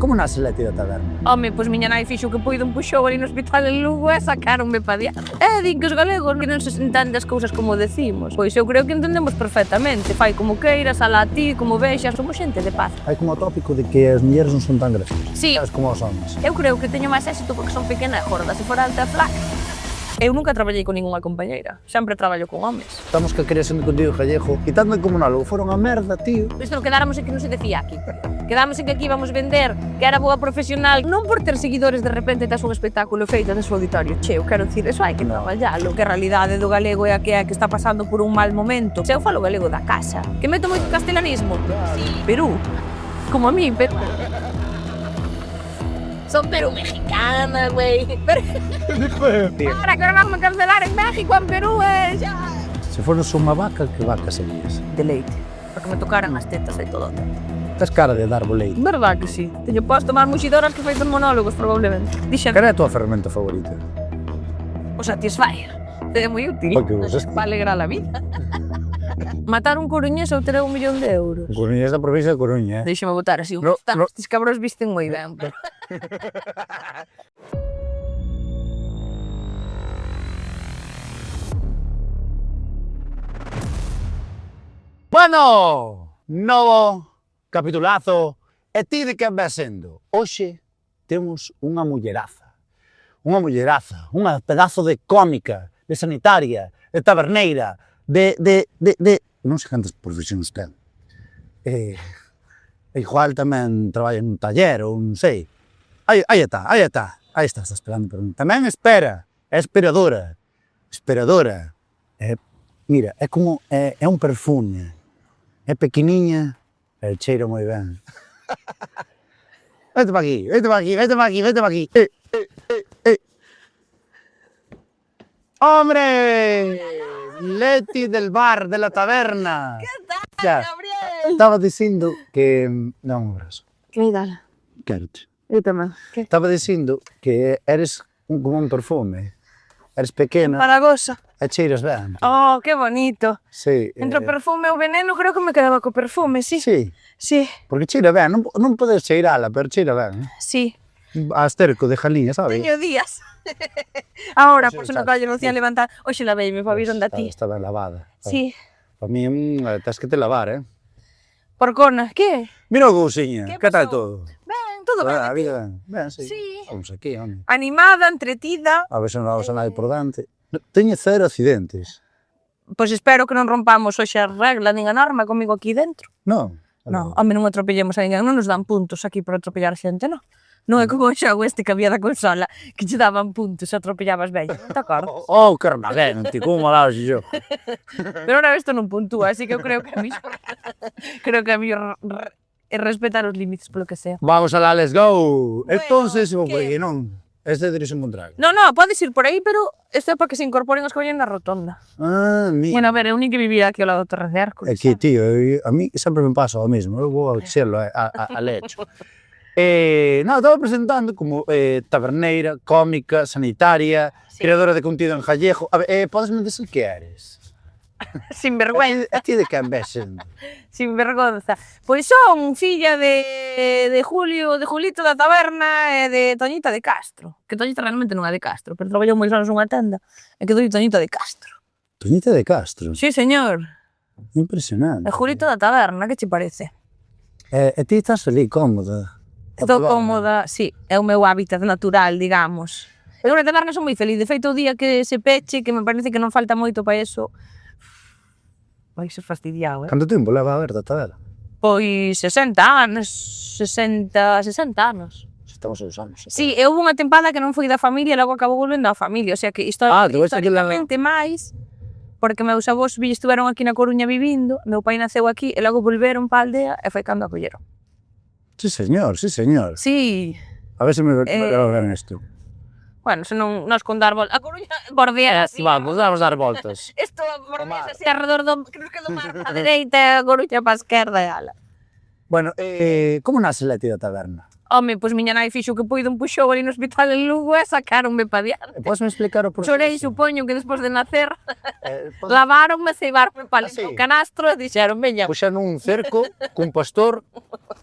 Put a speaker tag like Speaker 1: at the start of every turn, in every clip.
Speaker 1: como nace Leti da taberna?
Speaker 2: Home, pois miña nai fixo o que puido, puxou ali no hospital en Lugo e sacaronme pa diante. Din que os galegos que non se entenden as cousas como decimos. Pois eu creo que entendemos perfectamente. Fai como queiras, alá a ti, como vexas, somos xente de paz.
Speaker 1: Hai como o tópico de que as mulleres non son tan graciosas.
Speaker 2: Sí.
Speaker 1: Sabes como os homens.
Speaker 2: Eu creo que teño máis éxito porque son pequena e gorda. Se fora alta e flaca. Eu nunca traballei con ningunha compañeira. Sempre traballo con homes.
Speaker 1: Estamos que a creación de contido gallego e tanto en comunólogo foron a merda, tío.
Speaker 2: Isto non quedáramos en que non se decía aquí. Quedamos en que aquí íbamos vender que era boa profesional, non por ter seguidores de repente tes un espectáculo feito de seu auditorio. Che, eu quero dicir, eso hai que traballalo. Que a realidade do galego é a que está pasando por un mal momento. Se eu falo galego da casa, que meto moito castelanismo. Sí. Perú, como a mí, Perú. Son Perú mexicana, güey. Ahora que ahora vamos a cancelar en México, en Perú, xa.
Speaker 1: Se foras unha vaca, que vaca serías?
Speaker 2: De leite, porque me tocaran as tetas e todo.
Speaker 1: Tes cara de dar boleite.
Speaker 2: Verdad que sí. Teño podes tomar muxidoras que feitos monólogos, probablemente. Dixen,
Speaker 1: Cal é a tua ferramenta favorita?
Speaker 2: o Satisfyer. É moi útil.
Speaker 1: Porque vos
Speaker 2: Para alegrar a vida. Matar un coruñés ou ter 1 millón de euros.
Speaker 1: Coruña é da provincia de Coruña,
Speaker 2: Deixame botar así un
Speaker 1: No,
Speaker 2: stop.
Speaker 1: no.
Speaker 2: Estes cabros visten moi ben.
Speaker 1: Bueno, novo capitulazo. E ti de quen vas sendo? Hoxe temos unha mulleraza. Unha mulleraza, unha pedazo de cómica, de sanitaria, de taberneira, non sei cantas profesións ten. Igual tamén traballa nun taller ou non sei. Aí está. Aí está esperando por mí. Tamén espera, é esperadora. Esperadora. Mira, é como, é un perfume. É pequeniña, e cheira moi ben. Vete pa aquí. ¡Hombre! Leti del bar, de la taberna.
Speaker 2: Que tal,
Speaker 1: Ya.
Speaker 2: Gabriel?
Speaker 1: Estaba dicindo que... Dá un abrazo.
Speaker 2: Que dala?
Speaker 1: Quero-te.
Speaker 2: Eu tamén. Que?
Speaker 1: Estaba dicindo que eres como un perfume. Eres pequena
Speaker 2: Paragosa.
Speaker 1: e cheiras ben.
Speaker 2: Oh, que bonito.
Speaker 1: Sí.
Speaker 2: Entre o perfume e o veneno, creo que me quedaba co perfume, sí.
Speaker 1: Sí,
Speaker 2: Sí,
Speaker 1: porque cheira ben. Non podes cheirala, pero cheira ben.
Speaker 2: sí.
Speaker 1: A esterco de Jaliña, sabes?
Speaker 2: Teño días. Ahora,
Speaker 1: Sí,
Speaker 2: por se non
Speaker 1: exacto.
Speaker 2: calle non cían levantar. Oxe la veime, pa viron da ti.
Speaker 1: Está ben lavada.
Speaker 2: Sí.
Speaker 1: Para mí, tens que te lavar,
Speaker 2: Porcona, que?
Speaker 1: Mira o cousiña,
Speaker 2: Que
Speaker 1: que tal
Speaker 2: pasou?
Speaker 1: todo?
Speaker 2: Ben, todo ben.
Speaker 1: A vida ben. Ben, sí.
Speaker 2: Sí.
Speaker 1: Vamos aquí, home.
Speaker 2: Animada, entretida.
Speaker 1: A ver se non vamos a nadie por dante. Teño 0 accidentes.
Speaker 2: Pois espero que non rompamos hoxe a regla nin a norma comigo aquí dentro.
Speaker 1: Non.
Speaker 2: Non, home, non atropellemos a ninguén, non nos dan puntos aquí por atropellar xente, non? Non é como o xogo este que había da consola, que che daban puntos se atropellabas ben, non te acordas?
Speaker 1: Oh, que armaguén, ti, como malados yo.
Speaker 2: Pero ahora isto non puntúa, así que eu creo que a mellor é respetar os límites polo que sea.
Speaker 1: Vamos alá, let's go. Entonces,
Speaker 2: ¿qué?
Speaker 1: porque non, este é dirección contraria.
Speaker 2: No, podes ir por aí, pero isto é para que se incorporen os que vayan na rotonda.
Speaker 1: Mira.
Speaker 2: Bueno, a ver, eu nin que vivía aquí ao lado do Torre de Hércules.
Speaker 1: É que, tío, a mí sempre me pasa o mesmo. Eu vou a xelo, a lecho. Estaba presentando como taberneira, cómica, sanitaria,
Speaker 2: Sí.
Speaker 1: creadora de contido en gallego. A ver, podesme dizer que eres?
Speaker 2: Sin vergüenza.
Speaker 1: A ti de quen ves sendo?
Speaker 2: Sin vergonza. Pois son filla de Julito da Taberna e de Toñita de Castro. Que Toñita realmente non é de Castro, pero traballou moi anos nunha tenda e quedou Toñita de Castro.
Speaker 1: Toñita de Castro.
Speaker 2: Sí, señor.
Speaker 1: Impresionante.
Speaker 2: E Julito da Taberna, que che parece?
Speaker 1: E ti estás ali cómoda.
Speaker 2: Estou cómoda, sí, é o meu hábitat natural, digamos. Eu na taberna son moi feliz, de feito o día que se peche, que me parece que non falta moito para eso, vai ser fastidiado,
Speaker 1: Canto tempo leva aberta a taberna?
Speaker 2: Pois 60 anos, 60 anos.
Speaker 1: Estamos aos anos.
Speaker 2: Sí, e houve unha tempada que non foi da familia e logo acabou volvendo á familia, o sea que
Speaker 1: te vais aquí lá.
Speaker 2: históricamente máis, porque meus avós estuveron aquí na Coruña vivindo, meu pai naceu aquí e logo volveron pa aldea e foi cando acolleron.
Speaker 1: Sí, señor, sí, señor.
Speaker 2: Sí,
Speaker 1: A ver se me veo ben isto.
Speaker 2: bueno, se non nos con dar voltas. A Coruña bordea así.
Speaker 1: Vamos dar voltas.
Speaker 2: Isto bordea así alrededor do, creo que do mar a dereita e a Coruña pa esquerda e ala.
Speaker 1: Bueno, como nace Leti da taberna?
Speaker 2: Home, pois miña nai fixo o que puido, puxou ali no hospital en Lugo e sacaronme pa diante.
Speaker 1: Podes me explicar o proceso?
Speaker 2: Chorei, supoño, que despois de nacer, lavaronme, ceibaronme para o canastro e dixeron, veña,
Speaker 1: Puxan un cerco cun pastor,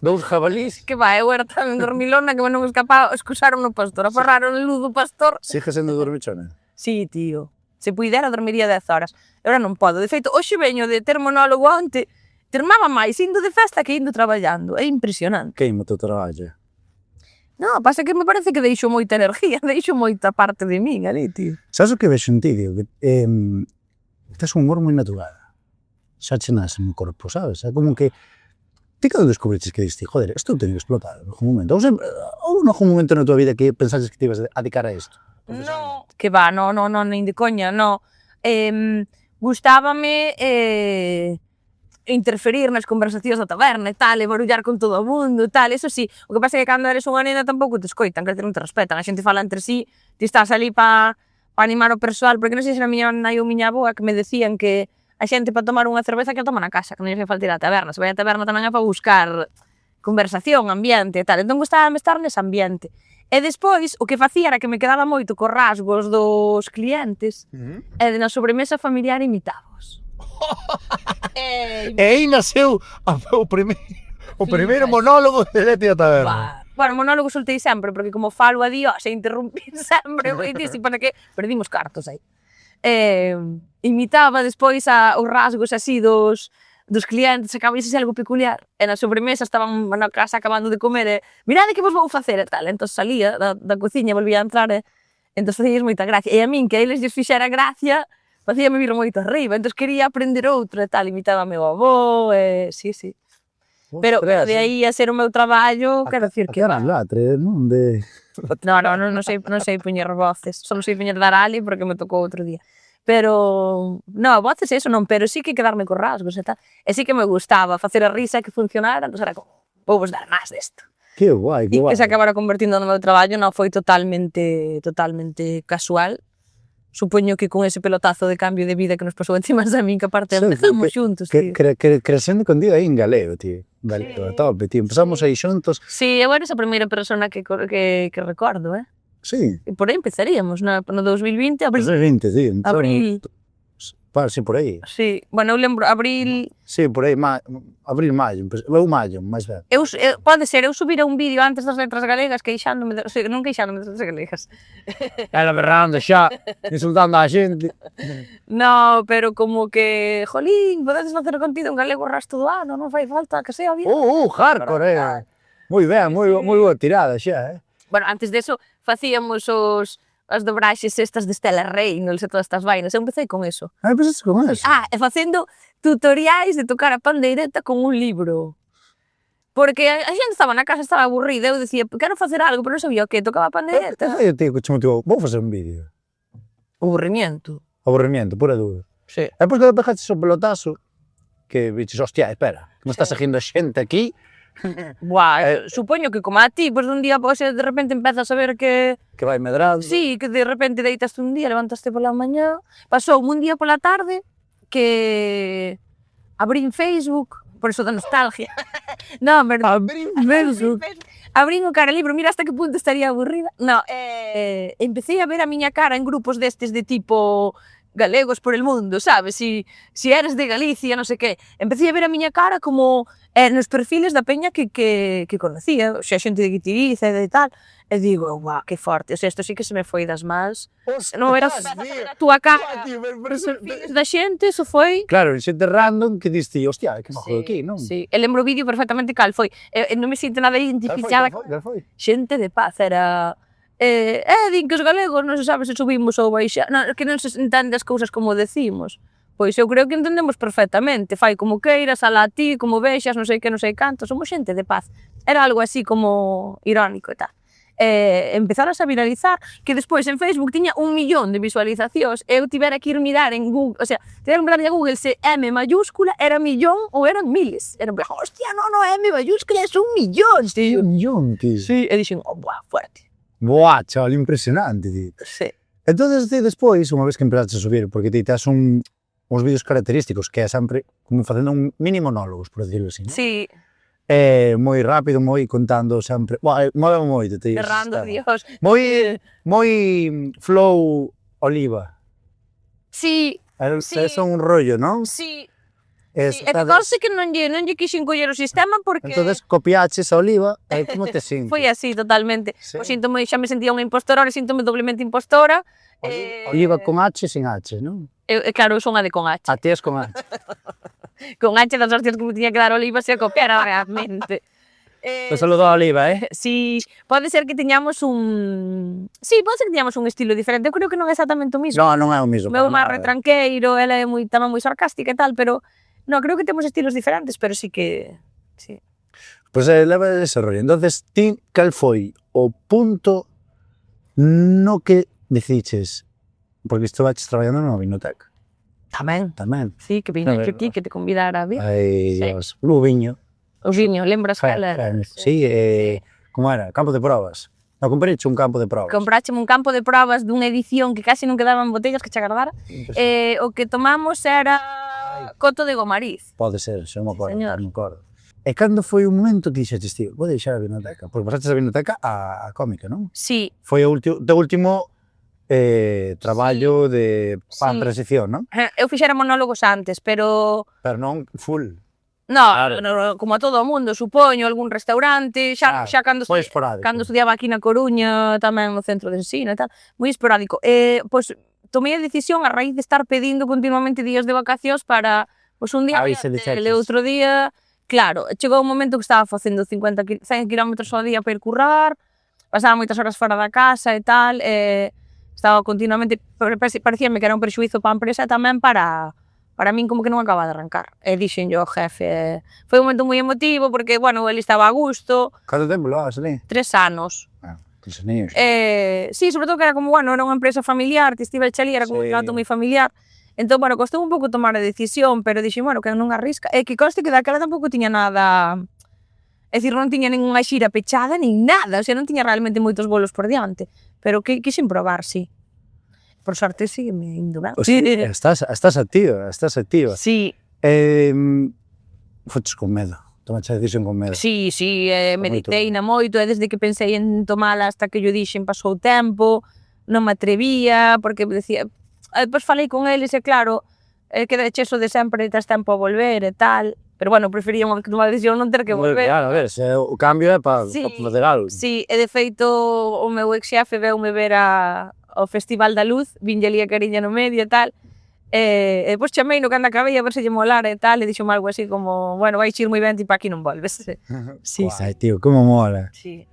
Speaker 1: 2 jabalís.
Speaker 2: que vai, eu era tan dormilona que non escapaba, escusaron no pastor, aforraron o luz do pastor.
Speaker 1: Sigue sendo dormichona?
Speaker 2: Sí, tío. Se puidera, dormiría 10 horas. Eu non podo. De feito, hoxe veño de ter monólogo onte, termaba máis indo de festa que indo traballando. É impresionante.
Speaker 1: Queima o teu traballo.
Speaker 2: Non, pasa que me parece que deixo moita energía, deixo moita parte de min ali, tío.
Speaker 1: Sabes o que vexo en ti, tío? Que tes un humor moi natural. Xa che nace no corpo, sabes? É como que ti cando descubriches que diste, joder, isto teño que explotar en algún momento. Ou en algún momento na tua vida que pensases que te ibas a dedicar a isto?
Speaker 2: No, que va, no, nin de coña, no. Gustábame interferir nas conversacións da taberna e tal, e barullar con todo o mundo e tal, eso sí. O que pasa é que cando eres unha nena tampouco te escoitan, que non te respetan, a xente fala entre sí, ti estás ali pa animar o persoal, porque non sei se era a miña nai ou miña avoa que me decían que a xente para tomar unha cerveza que a toma na casa, que non lle fai falta ir á taberna, se vai á taberna tamén é para buscar conversación, ambiente e tal, entón gustaba estar nese ambiente. E despois, o que facía era que me quedaba moito cos rasgos dos clientes e na sobremesa familiar imitábos.
Speaker 3: E aí nasceu o primeiro monólogo de Leti a Taberna.
Speaker 2: Bueno, monólogo soltei sempre, porque como falo a Dios e interrumpir sempre, e para que perdimos cartos aí. Imitaba despois os rasgos así dos clientes, acaba de ser algo peculiar. E na sobremesa estaban na casa acabando de comer e mirade que vos vou facer e tal. Entón salía da cociña, volvía a entrar e entón facías moita gracia. E a min, que a eles lles fixera gracia, facíame vir moito arriba. Entón quería aprender outro e tal, imitaba a meu avó e sí. Pero de aí a ser o meu traballo, quero dicir que...
Speaker 1: Eran latre, non?
Speaker 2: Non sei poñer voces. Só sei poñer dar ali porque me tocou outro día. Pero, non, voces eso non, pero sí que quedarme con rasgos e tal. E sí que me gustaba facer a risa que funcionara, entón era como, vou vos dar máis desto.
Speaker 1: Que guai, que guai.
Speaker 2: E que se acabara convertindo no meu traballo, non foi totalmente casual. Supoño que con ese pelotazo de cambio de vida que nos pasou encima a min, que aparte empezamos xuntos, tío.
Speaker 1: Crecendo con Dios aí en galego, tío. Galego, a tope, tío. Empezamos aí xuntos.
Speaker 2: Sí, eu era esa primeira persona que recordo,
Speaker 1: Sí.
Speaker 2: E por aí empezaríamos, no 2020, abril.
Speaker 1: 2020, tío.
Speaker 2: Abril.
Speaker 1: Sí, por aí.
Speaker 2: Sí, bueno, eu lembro, abril...
Speaker 1: Sí, por aí, abril, maio, ou maio, máis ben.
Speaker 2: Pode ser, eu subira un vídeo antes das letras galegas queixándome, non queixándome das letras galegas.
Speaker 1: Ela berrando xa, insultando a xente.
Speaker 2: No, pero como que, jolín, podedes facer contido en galego o resto do ano, non fai falta que sea bien.
Speaker 1: Hardcore, moi ben, moi boa tirada xa,
Speaker 2: Bueno, antes deso facíamos as dobraxes estas de Stella Reynolds e todas estas vainas. Eu empecé con eso.
Speaker 1: Empezaste con eso?
Speaker 2: E facendo tutoriais de tocar a pandeireta con un libro. Porque a xente estaba na casa, estaba aburrida, eu dicía, quero facer algo, pero non sabía o que, tocaba a pandeireta.
Speaker 1: Eu te motivou, vou facer un vídeo.
Speaker 2: Aburrimiento.
Speaker 1: Aburrimiento, pura dúda.
Speaker 2: Sí.
Speaker 1: E depois que pegaste o pelotazo, que dices, hostia, espera, que me está seguindo a xente aquí.
Speaker 2: Buah, supoño que como a ti, pois un día de repente empezas a ver que...
Speaker 1: Que vai medrando.
Speaker 2: Sí, que de repente deitaste un día, levantaste pola mañá, pasou un día pola tarde que abrín Facebook, por eso da nostalgia. Non, verdad.
Speaker 1: Abrín Facebook.
Speaker 2: Abrín o cara libro, mira hasta que punto estaría aburrida. No, empecé a ver a miña cara en grupos destes de tipo galegos por el mundo, sabes? Si eres de Galicia, non sei que. Empecé a ver a miña cara como nos perfiles da peña que conocía, xa xente de Guitiriza e de tal, e digo, guau, que forte, o sea, isto sí que se me foi das mans. Non era a túa cara, perfiles da xente, eso foi...
Speaker 1: Claro, xente random que diste, hostia, que mojo aquí, non?
Speaker 2: Sí, e lembro o vídeo perfectamente cal foi. Non me sinto nada identificada con xente de paz, era... din que os galegos non se sabe se subimos ou baixamos, que non se entende as cousas como decimos. Pois eu creo que entendemos perfectamente, fai como queiras, alá ti, como vexas, non sei que, non sei canto, somos xente de paz. Era algo así como irónico e tal. Empezaron a viralizar, que despois en Facebook tiña 1 millón de visualizacións, e eu tivera que ir mirar en Google, o sea, tivera que mirar en Google se M mayúscula era millón ou eran miles. Era, hostia, non, M mayúscula é 1 millón, tío.
Speaker 1: 1 millón, tío.
Speaker 2: Sí, e dixen, buah, fuerte.
Speaker 1: Buah, chaval, impresionante, tío.
Speaker 2: Sí.
Speaker 1: Entón, despois, unha vez que empezaste a subir, porque ti tes uns vídeos característicos, que é sempre como facendo un mini monólogos, por decirlo así, non?
Speaker 2: Sí.
Speaker 1: moi rápido, moi contando sempre. Movemos moito, te digo.
Speaker 2: Errando, Dios.
Speaker 1: Moi flow Oliva.
Speaker 2: Sí, Sí.
Speaker 1: Son un rollo, non?
Speaker 2: sí.
Speaker 1: Es,
Speaker 2: Sí, e que conste que non lle quixen coller o sistema porque
Speaker 1: entonces copiaches a Oliva, e como te sinto?
Speaker 2: foi así totalmente.
Speaker 1: Sí.
Speaker 2: O síntome, xa me sentía unha impostora, ahora síntome doblemente impostora.
Speaker 1: Oliva con H sin H, non?
Speaker 2: Claro, eu son a de con H.
Speaker 1: A ti es con H.
Speaker 2: Con H das hostias que me tiña que dar Oliva se a copiara realmente.
Speaker 1: Te saludo a Oliva,
Speaker 2: Sí, pode ser que tiñamos un... Sí, pode ser que tiñamos un estilo diferente. Eu creo que non é exactamente o mismo.
Speaker 1: Non é o mismo.
Speaker 2: O meu máis retranqueiro, ela é tamén moi sarcástica e tal, pero no, creo que temos estilos diferentes, pero sí que... Sí.
Speaker 1: Pois leva ese rollo. Entonces, ti, cal foi o punto no que diciches, porque estuvaches traballando na vinoteca?
Speaker 2: Tamén. Sí, que viña aquí, que te convidara a vir.
Speaker 1: Ai,
Speaker 2: Sí.
Speaker 1: Dios. O viño.
Speaker 2: O viño, lembras cal era?
Speaker 1: Sí, como era? Campo de probas. No, comprache un campo de probas.
Speaker 2: Comprácheme un campo de probas dunha edición que casi non quedaban botellas que che agardara. O que tomamos era Coto de Gomariz.
Speaker 1: Pode ser, xa non me acordo.
Speaker 2: señor.
Speaker 1: Non me acordo. E cando foi o momento que dixetes, tío, vou deixar a vinoteca? Porque pasaste a vinoteca a cómica, non?
Speaker 2: Sí,
Speaker 1: Foi o último traballo de
Speaker 2: Sí.
Speaker 1: transición, non?
Speaker 2: eu fixera monólogos antes, pero...
Speaker 1: Pero non full.
Speaker 2: No,
Speaker 1: Claro.
Speaker 2: como a todo o mundo, supoño, algún restaurante, xa cando
Speaker 1: foi esporádico.
Speaker 2: cando estudiaba aquí na Coruña, tamén no centro de ensino e tal, moi esporádico. Pois tomei a decisión a raíz de estar pedindo continuamente días de vacacións para, pois un día
Speaker 1: Aí se dixeches.
Speaker 2: e outro día, claro, chegou un momento que estaba facendo 100 km ao día para ir currar, pasaba moitas horas fora da casa e tal, estaba continuamente, parecíame que era un prexuízo para a empresa e tamén para min como que non acaba de arrancar. E dixen yo ao jefe, foi un momento moi emotivo porque, bueno, ele estaba a gusto,
Speaker 1: Canto tempo loas ali?
Speaker 2: 3 anos.
Speaker 1: Tres aninhos.
Speaker 2: Sí, sobre todo que era como, bueno, era unha empresa familiar, que estive ali, era como un
Speaker 1: Sí.
Speaker 2: trato moi familiar. Entón, bueno, costou un pouco tomar a decisión, pero dixen, bueno, que non arrisca. E que conste que daquela tampouco tiña nada... É dicir, non tiña ningunha xira pechada, nin nada, o sea, non tiña realmente moitos bolos por diante. Pero que quixen probar, sí. Por sorte, sí, me indo ben.
Speaker 1: Estás activa.
Speaker 2: Sí,
Speaker 1: Foches con medo. Tomaste a decisión con medo.
Speaker 2: sí,
Speaker 1: moito
Speaker 2: meditei na moito, e desde que pensei en tomala hasta que yo dixen pasou o tempo, non me atrevía, porque decía... Depois falei con eles e claro, queda cheso de sempre, tes tempo a volver e tal, pero bueno, prefería unha decisión non ter que volver.
Speaker 1: Claro, a ver, o cambio é para
Speaker 2: Sí,
Speaker 1: fazer algo.
Speaker 2: Sí, e de feito o meu ex xefe veume ver ao Festival da Luz, vinlle ali a cariña no medio e tal, e depois chamei no cando acabei a ver se lle molara e tal, e dixome algo así como, bueno, vais ir moi ben, ti pa aquí non volves. Sí,
Speaker 1: Guai, tío, como mola.
Speaker 2: sí.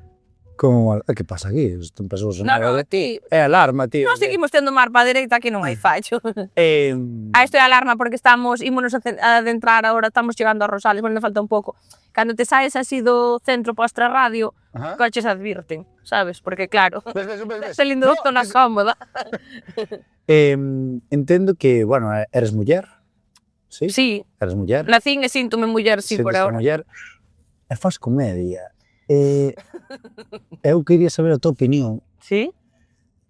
Speaker 1: Como mola. Que pasa aquí? Están persoas
Speaker 2: No, no, ti,
Speaker 1: É alarma, tío.
Speaker 2: nós seguimos tendo mar pa dereita que non hai fallo.
Speaker 1: Eh,
Speaker 2: Isto é alarma porque ímonos a adentrar agora, estamos chegando a Rosales, bueno, falta un pouco. Cando te saes así do centro postra radio,
Speaker 1: Ajá.
Speaker 2: coches advirten, sabes? Porque claro,
Speaker 1: ves.
Speaker 2: salindo da zona cómoda.
Speaker 1: Entendo que, bueno, eres muller. Sí?
Speaker 2: Sí,
Speaker 1: Eres muller.
Speaker 2: nacín e síntome muller, sí, por
Speaker 1: Siénteste
Speaker 2: ahora.
Speaker 1: muller. E faz comedia. Eu quería saber a tua opinión.
Speaker 2: Sí?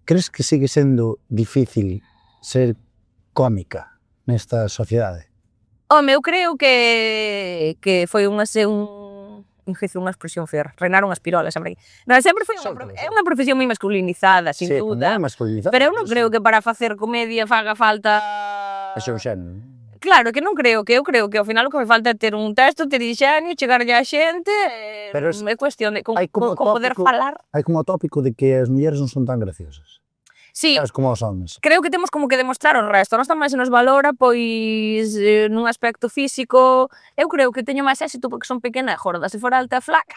Speaker 1: Crees que sigue sendo difícil ser cómica nesta sociedade?
Speaker 2: Home, eu creo que foi unha expresión fea, reinar unhas pirolas, sempre. Non, sempre foi unha profesión moi masculinizada, sin duda.
Speaker 1: masculinizada.
Speaker 2: Pero eu non creo que para facer comedia faga falta...
Speaker 1: É un xénero.
Speaker 2: Claro, que non creo, que eu creo que ao final o que me falta é ter un texto, ter ingenio, chegarlle á xente,
Speaker 1: Pero
Speaker 2: é cuestión de con
Speaker 1: hai como
Speaker 2: poder
Speaker 1: tópico-
Speaker 2: falar.
Speaker 1: Hai como o tópico de que as mulleres non son tan graciosas.
Speaker 2: Sí,
Speaker 1: Sabes como os homens.
Speaker 2: creo que temos como que demostrar o resto. Nós tamén se nos valora, pois, nun aspecto físico. Eu creo que teño máis éxito porque son pequena e gorda. Se fora alta e flaca...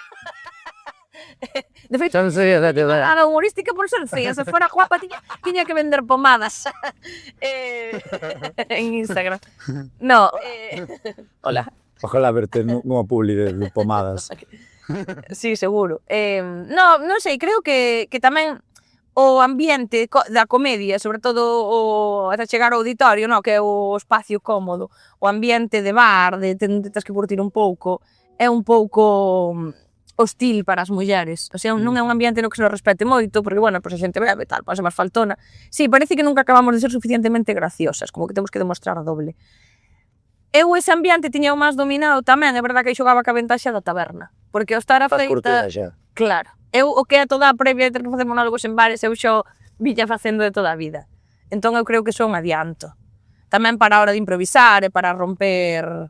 Speaker 2: De feito,
Speaker 1: Xa non sei,
Speaker 2: nada humorística por ser fea. Se fora guapa, tiña que vender pomadas en Instagram. No, hola.
Speaker 1: Ojalá verte nunha publi de pomadas.
Speaker 2: Sí, seguro. No, non sei, creo que tamén o ambiente da comedia, sobre todo ata chegar ao auditorio, no, que é o espacio cómodo, o ambiente de bar, de tes que curtir un pouco, é un pouco hostil para as mulleres. O sea, non é un ambiente no que se nos respete moito, porque, bueno, pois a xente bebe, tal, pode ser máis faltona. Sí, parece que nunca acabamos de ser suficientemente graciosas, como que temos que demostrar doble. Eu ese ambiente tiña o máis dominado tamén, é verdade que xogaba ca ventaxa da taberna, porque ao estar
Speaker 1: Estás curtida
Speaker 2: afeita...
Speaker 1: xa.
Speaker 2: Claro, eu o que é toda a previa de ter que facer monólogos en bares, eu xo viña facendo de toda a vida. Entón eu creo que son adianto. Tamén para a hora de improvisar e para romper...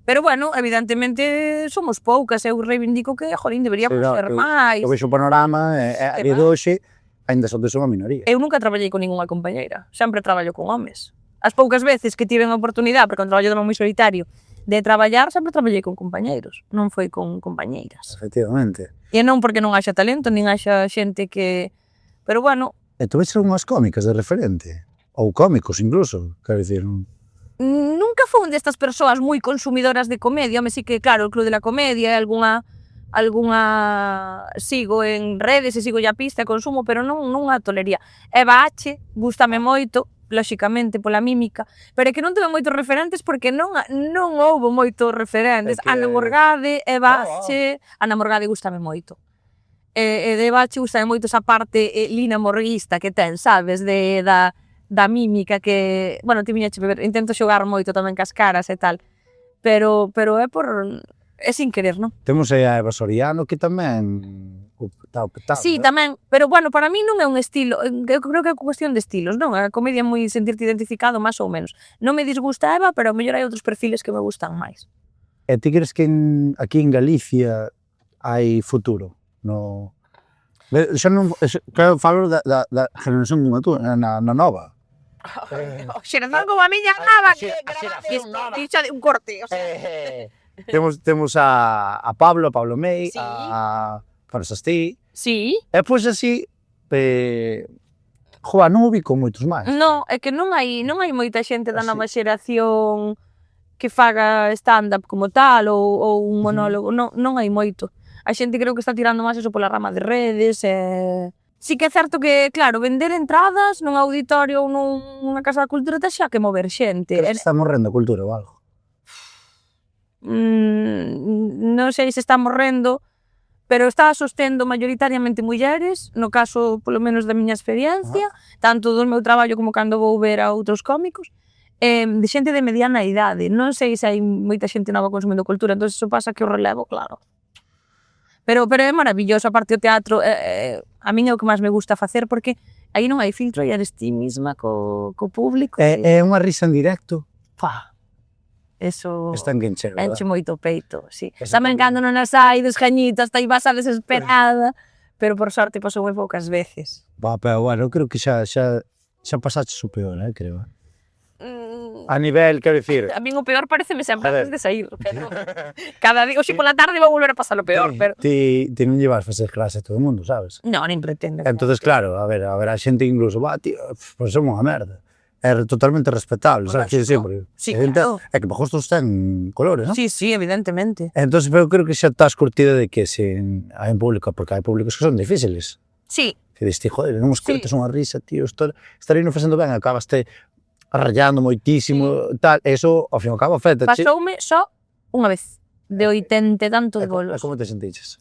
Speaker 2: Pero bueno, evidentemente somos poucas, eu reivindico que, jolín, deberíamos ser máis.
Speaker 1: Eu vexo o panorama e a día de hoxe ainda son unha minoría.
Speaker 2: Eu nunca traballei con ningunha compañeira, sempre traballo con homes. As poucas veces que tiven a oportunidade, porque un traballo de moi solitario, de traballar, sempre traballei con compañeiros, non foi con compañeiras.
Speaker 1: Efectivamente.
Speaker 2: E non porque non haxa talento, nin haxa xente que... Pero bueno...
Speaker 1: E tú vexes unhas cómicas de referente? Ou cómicos, incluso, quero dicir...
Speaker 2: Nunca fui destas persoas moi consumidoras de comedia, home, sí que, claro, o Club de la Comedia, algunha sigo en redes e sigo a pista e consumo, pero non a tolería. Eva H, gústame moito, lóxicamente, pola mímica, pero é que non tuve moitos referentes porque non houbo moitos referentes. Ana Morgade, Eva H, Ana Morgade gústame moito. E de Eva H gústame moito esa parte lina morguista que ten, sabes, da mímica que, bueno, ti viña ver, intento xogar moito tamén cas caras e tal, pero é por... é sin querer, non?
Speaker 1: Temos aí a Eva Soriano que tamén está petado.
Speaker 2: Sí, tamén, pero bueno, para mí non é un estilo, eu creo que é cuestión de estilos, non? A comedia é moi sentirte identificado, máis ou menos. Non me disgusta Eva, pero ao mellor hai outros perfiles que me gustan máis.
Speaker 1: E ti crees que aquí en Galicia hai futuro? No... Xa non... Claro, falo da generación como tú, na nova.
Speaker 2: Xeración como a miña nava, que dicha de un corte, o sea.
Speaker 1: Temos a Pablo Mei,
Speaker 2: Sí.
Speaker 1: a Sastí,
Speaker 2: Sí.
Speaker 1: e pois así, joa, non ubico moitos máis.
Speaker 2: Non, é que non hai moita xente da nova xeración que faga stand-up como tal ou un monólogo, non hai moito. A xente creo que está tirando máis eso pola rama de redes e... Sí que é certo que, claro, vender entradas nun auditorio ou nunha casa da cultura te xa que mover xente.
Speaker 1: Crees que está morrendo a cultura ou algo?
Speaker 2: Non sei se está morrendo, pero está sostendo maioritariamente mulleres, no caso, polo menos da miña experiencia, tanto do meu traballo como cando vou ver a outros cómicos, de xente de mediana idade. Non sei se hai moita xente nova consumindo cultura, entón iso pasa que o relevo, claro. Pero é maravilloso, aparte o teatro, a min é o que máis me gusta facer, porque aí non hai filtro e eres ti misma co público.
Speaker 1: É unha risa en directo?
Speaker 2: Pá, eso
Speaker 1: Está en quenchero,
Speaker 2: enche
Speaker 1: verdad?
Speaker 2: moito o peito, sí.
Speaker 1: Eso
Speaker 2: Tamén cando non as hai, desgañitas, aí vas a desesperada, pero por sorte pasou moi poucas veces.
Speaker 1: Pero bueno, eu creo que xa pasaches o peor, creo. A nivel, quero dicir...
Speaker 2: A min o peor pareceme sempre
Speaker 1: A ver.
Speaker 2: antes de sair, pero cada día, oxe, pola tarde vou volver a pasar o peor, pero...
Speaker 1: Ti non llevas facer clase a todo o mundo, sabes?
Speaker 2: Non, nin pretendo.
Speaker 1: Entonces, claro, a ver, a xente incluso, tío, pois somos unha merda. É totalmente respetable, sabes?
Speaker 2: Lógico.
Speaker 1: Sempre.
Speaker 2: Sí,
Speaker 1: A xente-
Speaker 2: claro.
Speaker 1: É que para gustos ten colores, non?
Speaker 2: Sí, evidentemente.
Speaker 1: Entonces, eu creo que xa estás curtida de que se hai un público, porque hai públicos que son difíciles.
Speaker 2: Sí,
Speaker 1: Que diste, joder, non
Speaker 2: Sí.
Speaker 1: escoitas unha risa, tío, estar aí non facendo ben, acabaste rayando moitísimo, tal, eso, ao fin e ao cabo, afecta.
Speaker 2: pasoume só unha vez, de 80 e tanto de bolos.
Speaker 1: Como te sentiches?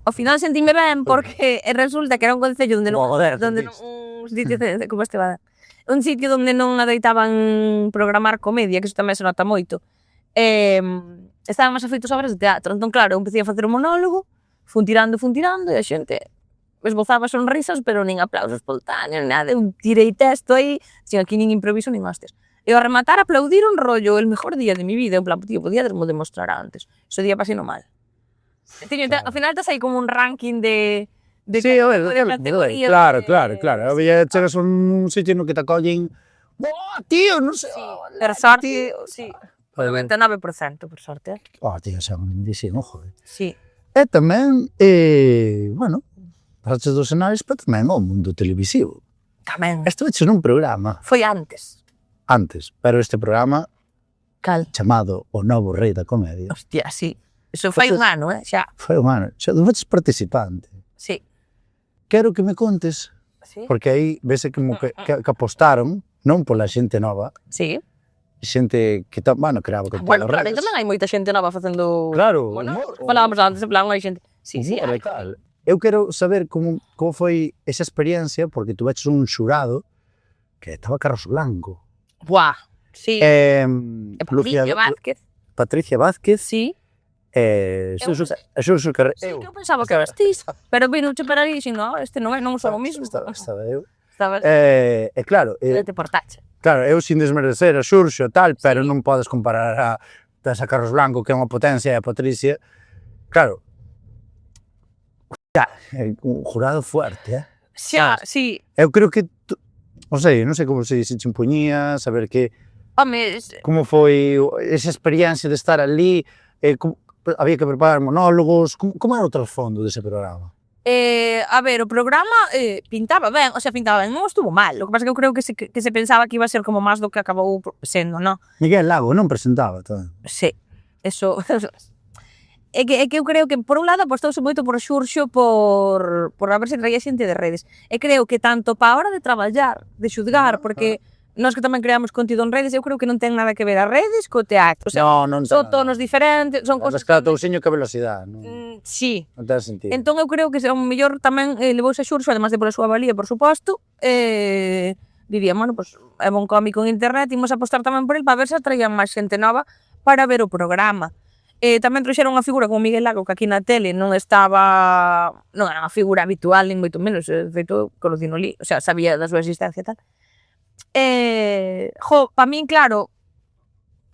Speaker 2: Ao final sentíme ben porque resulta que era un concello onde non,
Speaker 1: Joder,
Speaker 2: donde non,
Speaker 1: sentiste.
Speaker 2: un sitio como este va. Un sitio onde non adoitaban programar comedia, que iso tamén se nota moito. Estaban máis afeitos a obras de teatro. Entón, claro, eu empecé a facer o monólogo, fun tirando e a xente esbozaba sonrisas, pero nin aplausos espontáneos, nada. Eu tirei texto aí, sin aquí nin improviso, nin hostias. E ao rematar aplaudiron rollo, el mejor día de mi vida. En plan, tío, podía habermo demostrar antes. Ese día pasei no mal. Ao final estás aí como un ranking de
Speaker 1: Sí, a ver,
Speaker 2: categorías
Speaker 1: claro. A
Speaker 2: de-
Speaker 1: ver, chegas a un sitio no que te acollen, tío, non sei.
Speaker 2: Per sorte, sí. O 99%, por sorte.
Speaker 1: Tío, xa, lindísimo, joder.
Speaker 2: Sí.
Speaker 1: E tamén, bueno, pasaches dos escenarios, pero tamén o mundo televisivo.
Speaker 2: Tamén.
Speaker 1: Estuveches nun programa
Speaker 2: Foi antes.
Speaker 1: antes, pero este programa
Speaker 2: Cal?
Speaker 1: chamado O Novo Rei da Comedia
Speaker 2: Hostia, sí. Eso foi un ano, xa.
Speaker 1: foi un ano, xa fuches participante.
Speaker 2: Sí.
Speaker 1: Quero que me contes,
Speaker 2: Sí.
Speaker 1: porque aí vese como que apostaron, non pola xente nova,
Speaker 2: Sí.
Speaker 1: xente que, bueno, creaba con
Speaker 2: Bueno, claro, tamén hai moita xente nova facendo...
Speaker 1: Claro,
Speaker 2: Bueno,
Speaker 1: humor,
Speaker 2: falábamos antes, en plan, hai xente... Sí, sí,
Speaker 1: humor
Speaker 2: hai.
Speaker 1: e tal. Eu quero saber como foi esa experiencia, porque tu veches un xurado que estaba Carlos Blanco.
Speaker 2: Buah. Sí.
Speaker 1: Lucía
Speaker 2: Vázquez.
Speaker 1: Patricia Vázquez,
Speaker 2: Sí.
Speaker 1: Xurxo Carreiro.
Speaker 2: Sí, que eu pensaba que eras ti. Pero vino che para ali e dixen, no, este non é, non son o mismo.
Speaker 1: Estaba eu.
Speaker 2: Estabas...
Speaker 1: Claro,
Speaker 2: te portache.
Speaker 1: claro, eu sin desmerecer a Xurxo tal, pero non podes comparar a Carlos Blanco, que é unha potencia, e a Patricia. Claro, un jurado fuerte,
Speaker 2: Xa, sí.
Speaker 1: Eu creo que, non sei como se impoñía, saber que,
Speaker 2: Home,
Speaker 1: como foi esa experiencia de estar ali, había que preparar monólogos, como era o trasfondo dese programa?
Speaker 2: a ver, o programa pintaba ben, non estuvo mal. O que pasa que eu creo que se pensaba que iba a ser como máis do que acabou sendo, non?
Speaker 1: Miguel Lago non presentaba todo.
Speaker 2: Sí, eso... É que eu creo que, por un lado, apostouse moito por Xurxo por a ver se traía xente de redes. E creo que tanto pa hora de traballar, de xudgar, porque nós que tamén creamos contido en redes, eu creo que non ten nada que ver as redes co teatro. O sea,
Speaker 1: non
Speaker 2: son tonos diferentes, son cosas...
Speaker 1: Cada tousiño que velocidade, non?
Speaker 2: Sí.
Speaker 1: Non ten sentido.
Speaker 2: Entón eu creo que o mellor tamén levouse a Xurxo, además de pola súa valía, por suposto, diría, bueno, pues, é bon cómico en internet, imos apostar tamén por el para ver se atraían máis xente nova para ver o programa. Tamén trouxeron unha figura como Miguel Lago, que aquí na tele non era unha figura habitual, nin moito menos, de feito, conocino ali, o sea, sabía da súa existencia e tal. Pa min, claro,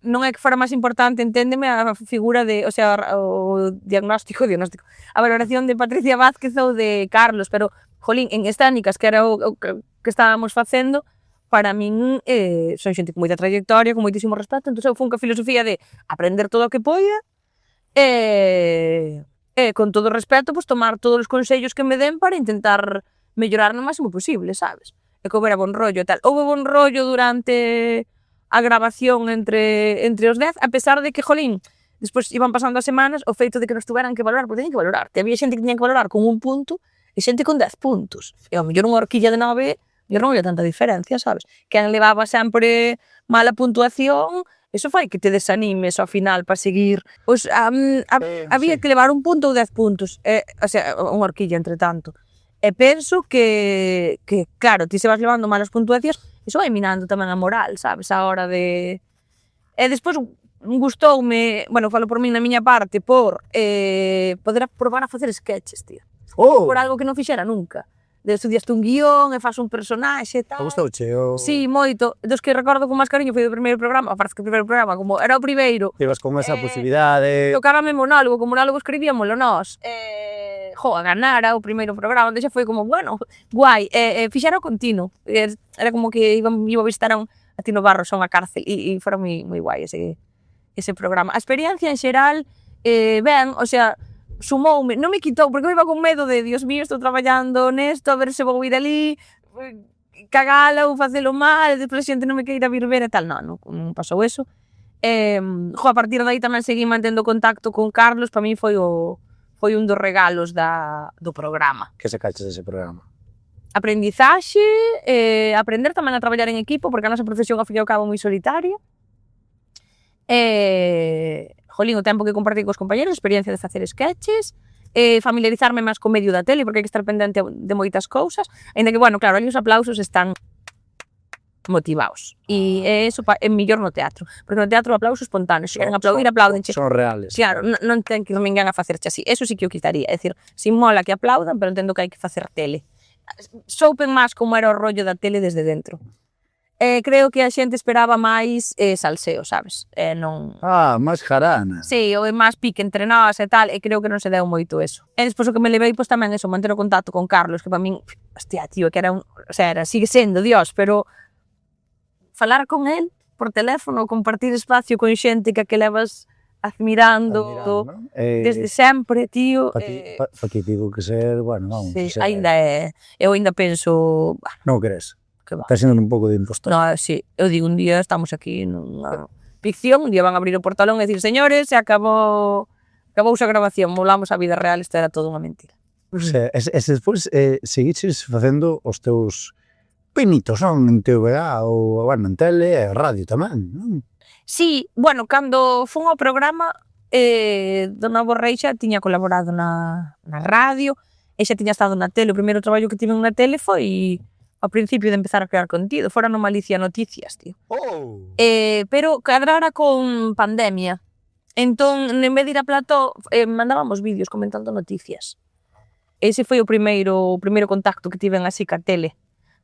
Speaker 2: non é que fora máis importante, enténdeme, a figura de, o sea, o diagnóstico, a valoración de Patricia Vázquez ou de Carlos, pero, jolín, en escénicas, que era o que estábamos facendo, para min son xente con moita trayectoria, con moitísimo respeto, entón eu fun ca filosofía de aprender todo o que poida, con todo o respeto, pues, tomar todos os consellos que me den para intentar mellorar no máximo posible, sabes? E que houbera bon rollo e tal. Houve bon rollo durante a grabación entre os 10, a pesar de que, jolín, despois iban pasando as semanas, o feito de que nos tuveran que valorar, porque teñen que valorar. Había xente que tiñan que valorar con 1 punto e xente con 10 puntos. E ao mellor unha horquilla de 9, eu non había tanta diferencia, sabes? Quen levaba sempre mala puntuación, eso fai que te desanimes ao final para seguir. Pois había que levar 1 punto ou 10 puntos, o sea, unha horquilla entre tanto. E penso que claro, ti se vas levando malas puntuacións, iso vai minando tamén a moral, sabes, a hora de... E despois gustoume, bueno, falo por min na miña parte, por poder probar a facer sketches, tío. Por algo que non fixera nunca. Estudiaste un guión e faz un personaxe e tal.
Speaker 1: Gustouche?
Speaker 2: Sí, moito. Dos que recordo con máis cariño foi do primeiro programa, parece que o primeiro programa, como era o primeiro.
Speaker 1: Ibas con esa posibilidade.
Speaker 2: Tocábame monólogo, como monólogo escribíamolo nós. A ganara o primeiro programa, onde xa foi como, bueno, guai, fixera o continuo. Era como que iba a visitar a Tino Barros a unha cárcel e fora moi guai ese programa. A experiencia en xeral, ben, o sea, sumoume, non me quitou, porque eu iba con medo de, Dios mío, estou traballando nesto, a ver se vou ir ali, cagala ou facelo mal, e despois a xente non me queira vir ver e tal. Non pasou eso. A partir de aí tamén seguí mantendo contacto con Carlos, para mí foi un dos regalos do programa.
Speaker 1: Que sacaches dese programa?
Speaker 2: Aprendizaxe, aprender tamén a traballar en equipo, porque a nosa profesión ao fin e ao cabo moi solitaria. Jolín, o tempo que compartí cos compañeros, a experiencia de facer sketches, familiarizarme máis co medio da tele, porque hai que estar pendente de moitas cousas, ainda que, bueno, claro, ali os aplausos están motivados. E eso é mellor no teatro, porque no teatro o aplauso espontáneo, se queren aplaudir, apláudenche.
Speaker 1: Son reales.
Speaker 2: Claro, non ten que ir ninguén a facerche así. Eso sí que o quitaría, é dicir, si mola que aplaudan, pero entendo que hai que facer tele. Soupen máis como era o rollo da tele desde dentro. Creo que a xente esperaba máis salseo, sabes?
Speaker 1: Máis jarana.
Speaker 2: Sí, ou máis pique entre nós e tal, e creo que non se deu moito eso. E despois o que me levei, pois tamén eso, manter o contacto con Carlos, que para min, hostia, tío, que era sigue sendo Dios, pero falar con él por teléfono, compartir espacio con xente que levas admirando ¿no? Desde sempre, tío.
Speaker 1: Pa ti tivo que ser, bueno, non.
Speaker 2: Sí, eu ainda penso...
Speaker 1: Non crees?
Speaker 2: Que va.
Speaker 1: Está sendo un pouco de impostor.
Speaker 2: No, sí, eu digo, un día estamos aquí nunha ficción, un día van a abrir o portalón e dicir, señores, se acabouse a grabación, volamos a vida real, isto era todo unha mentira.
Speaker 1: O sea, e despois seguiches facendo os teus pinitos, non? En TVA ou, bueno, en tele e radio tamén, non?
Speaker 2: Sí, bueno, cando fun ao programa, Dona Borrei xa tiña colaborado na radio, e xa tiña estado na tele. O primeiro traballo que tive na tele foi ao principio de empezar a crear contido, fora no Malicia Noticias, tío.
Speaker 3: Oh.
Speaker 2: Pero cadrara con pandemia. Entón, en vez de ir a plató, mandábamos vídeos comentando noticias. Ese foi o primeiro contacto que tiven así ca tele.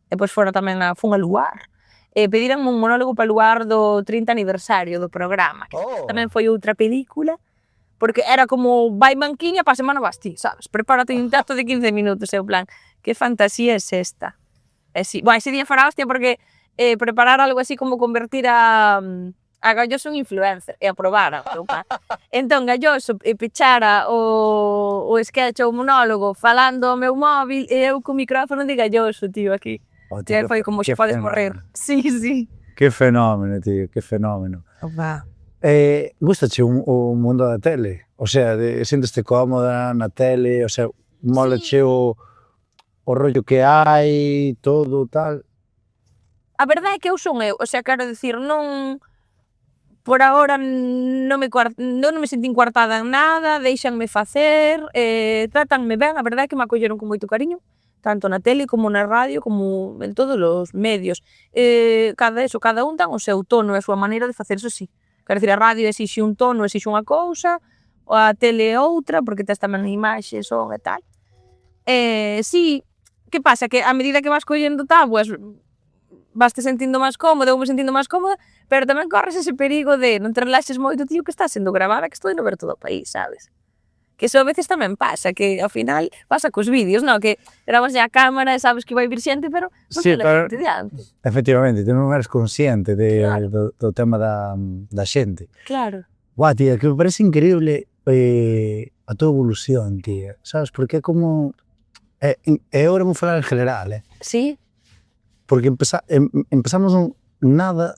Speaker 2: Depois fora tamén fun a Luar. Pediranme un monólogo para Luar do 30 aniversario do programa, que tamén foi outra película, porque era como vai manquiña, pa semana vas ti, sabes? Prepárate un texto de 15 minutos, e o plan, que fantasía é esta? Sí. Bueno, ese día fará hostia porque preparar algo así como convertir a Galloso en influencer e aprobara. Entón, Galloso pechara o sketch ou monólogo falando ao meu móvil e eu co micrófono de Galloso, tío, aquí. E foi como se podes morrer. Sí, sí.
Speaker 1: Que fenómeno, tío, que fenómeno.
Speaker 2: Opa.
Speaker 1: Gustache o mundo da tele? O sea, senteste cómoda na tele, o sea, molache o rollo que hai, todo, tal?
Speaker 2: A verdade é que eu son eu, o sea, quero dicir, non... Por agora non me sentín coartada en nada, deixanme facer, tratanme ben, a verdade é que me acolleron con moito cariño, tanto na tele como na radio, como en todos os medios. Cada un dan o seu tono e a súa maneira de facer, eso sí. Quero dicir, a radio exixe un tono, exixe unha cousa, ou a tele outra, porque tes tamén imaxe, son e tal. Sí, que pasa? Que a medida que vas collendo tábuas, vas te sentindo máis cómoda, ou me sentindo máis cómoda, pero tamén corres ese perigo de non te relaxes moito, tío, que está sendo gravada, que estou indo ver todo o país, sabes? Que eso a veces tamén pasa, que ao final pasa cos vídeos, non? Que grabas a cámara e sabes que vai vir xente, pero non te la xente diante.
Speaker 1: Efectivamente, tú non eres consciente do tema da xente.
Speaker 2: Claro.
Speaker 1: Buah, tía, que me parece increíble a tua evolución, tía, sabes? Porque é como... agora vou falar en general,
Speaker 2: Sí?
Speaker 1: Porque empezamos nada...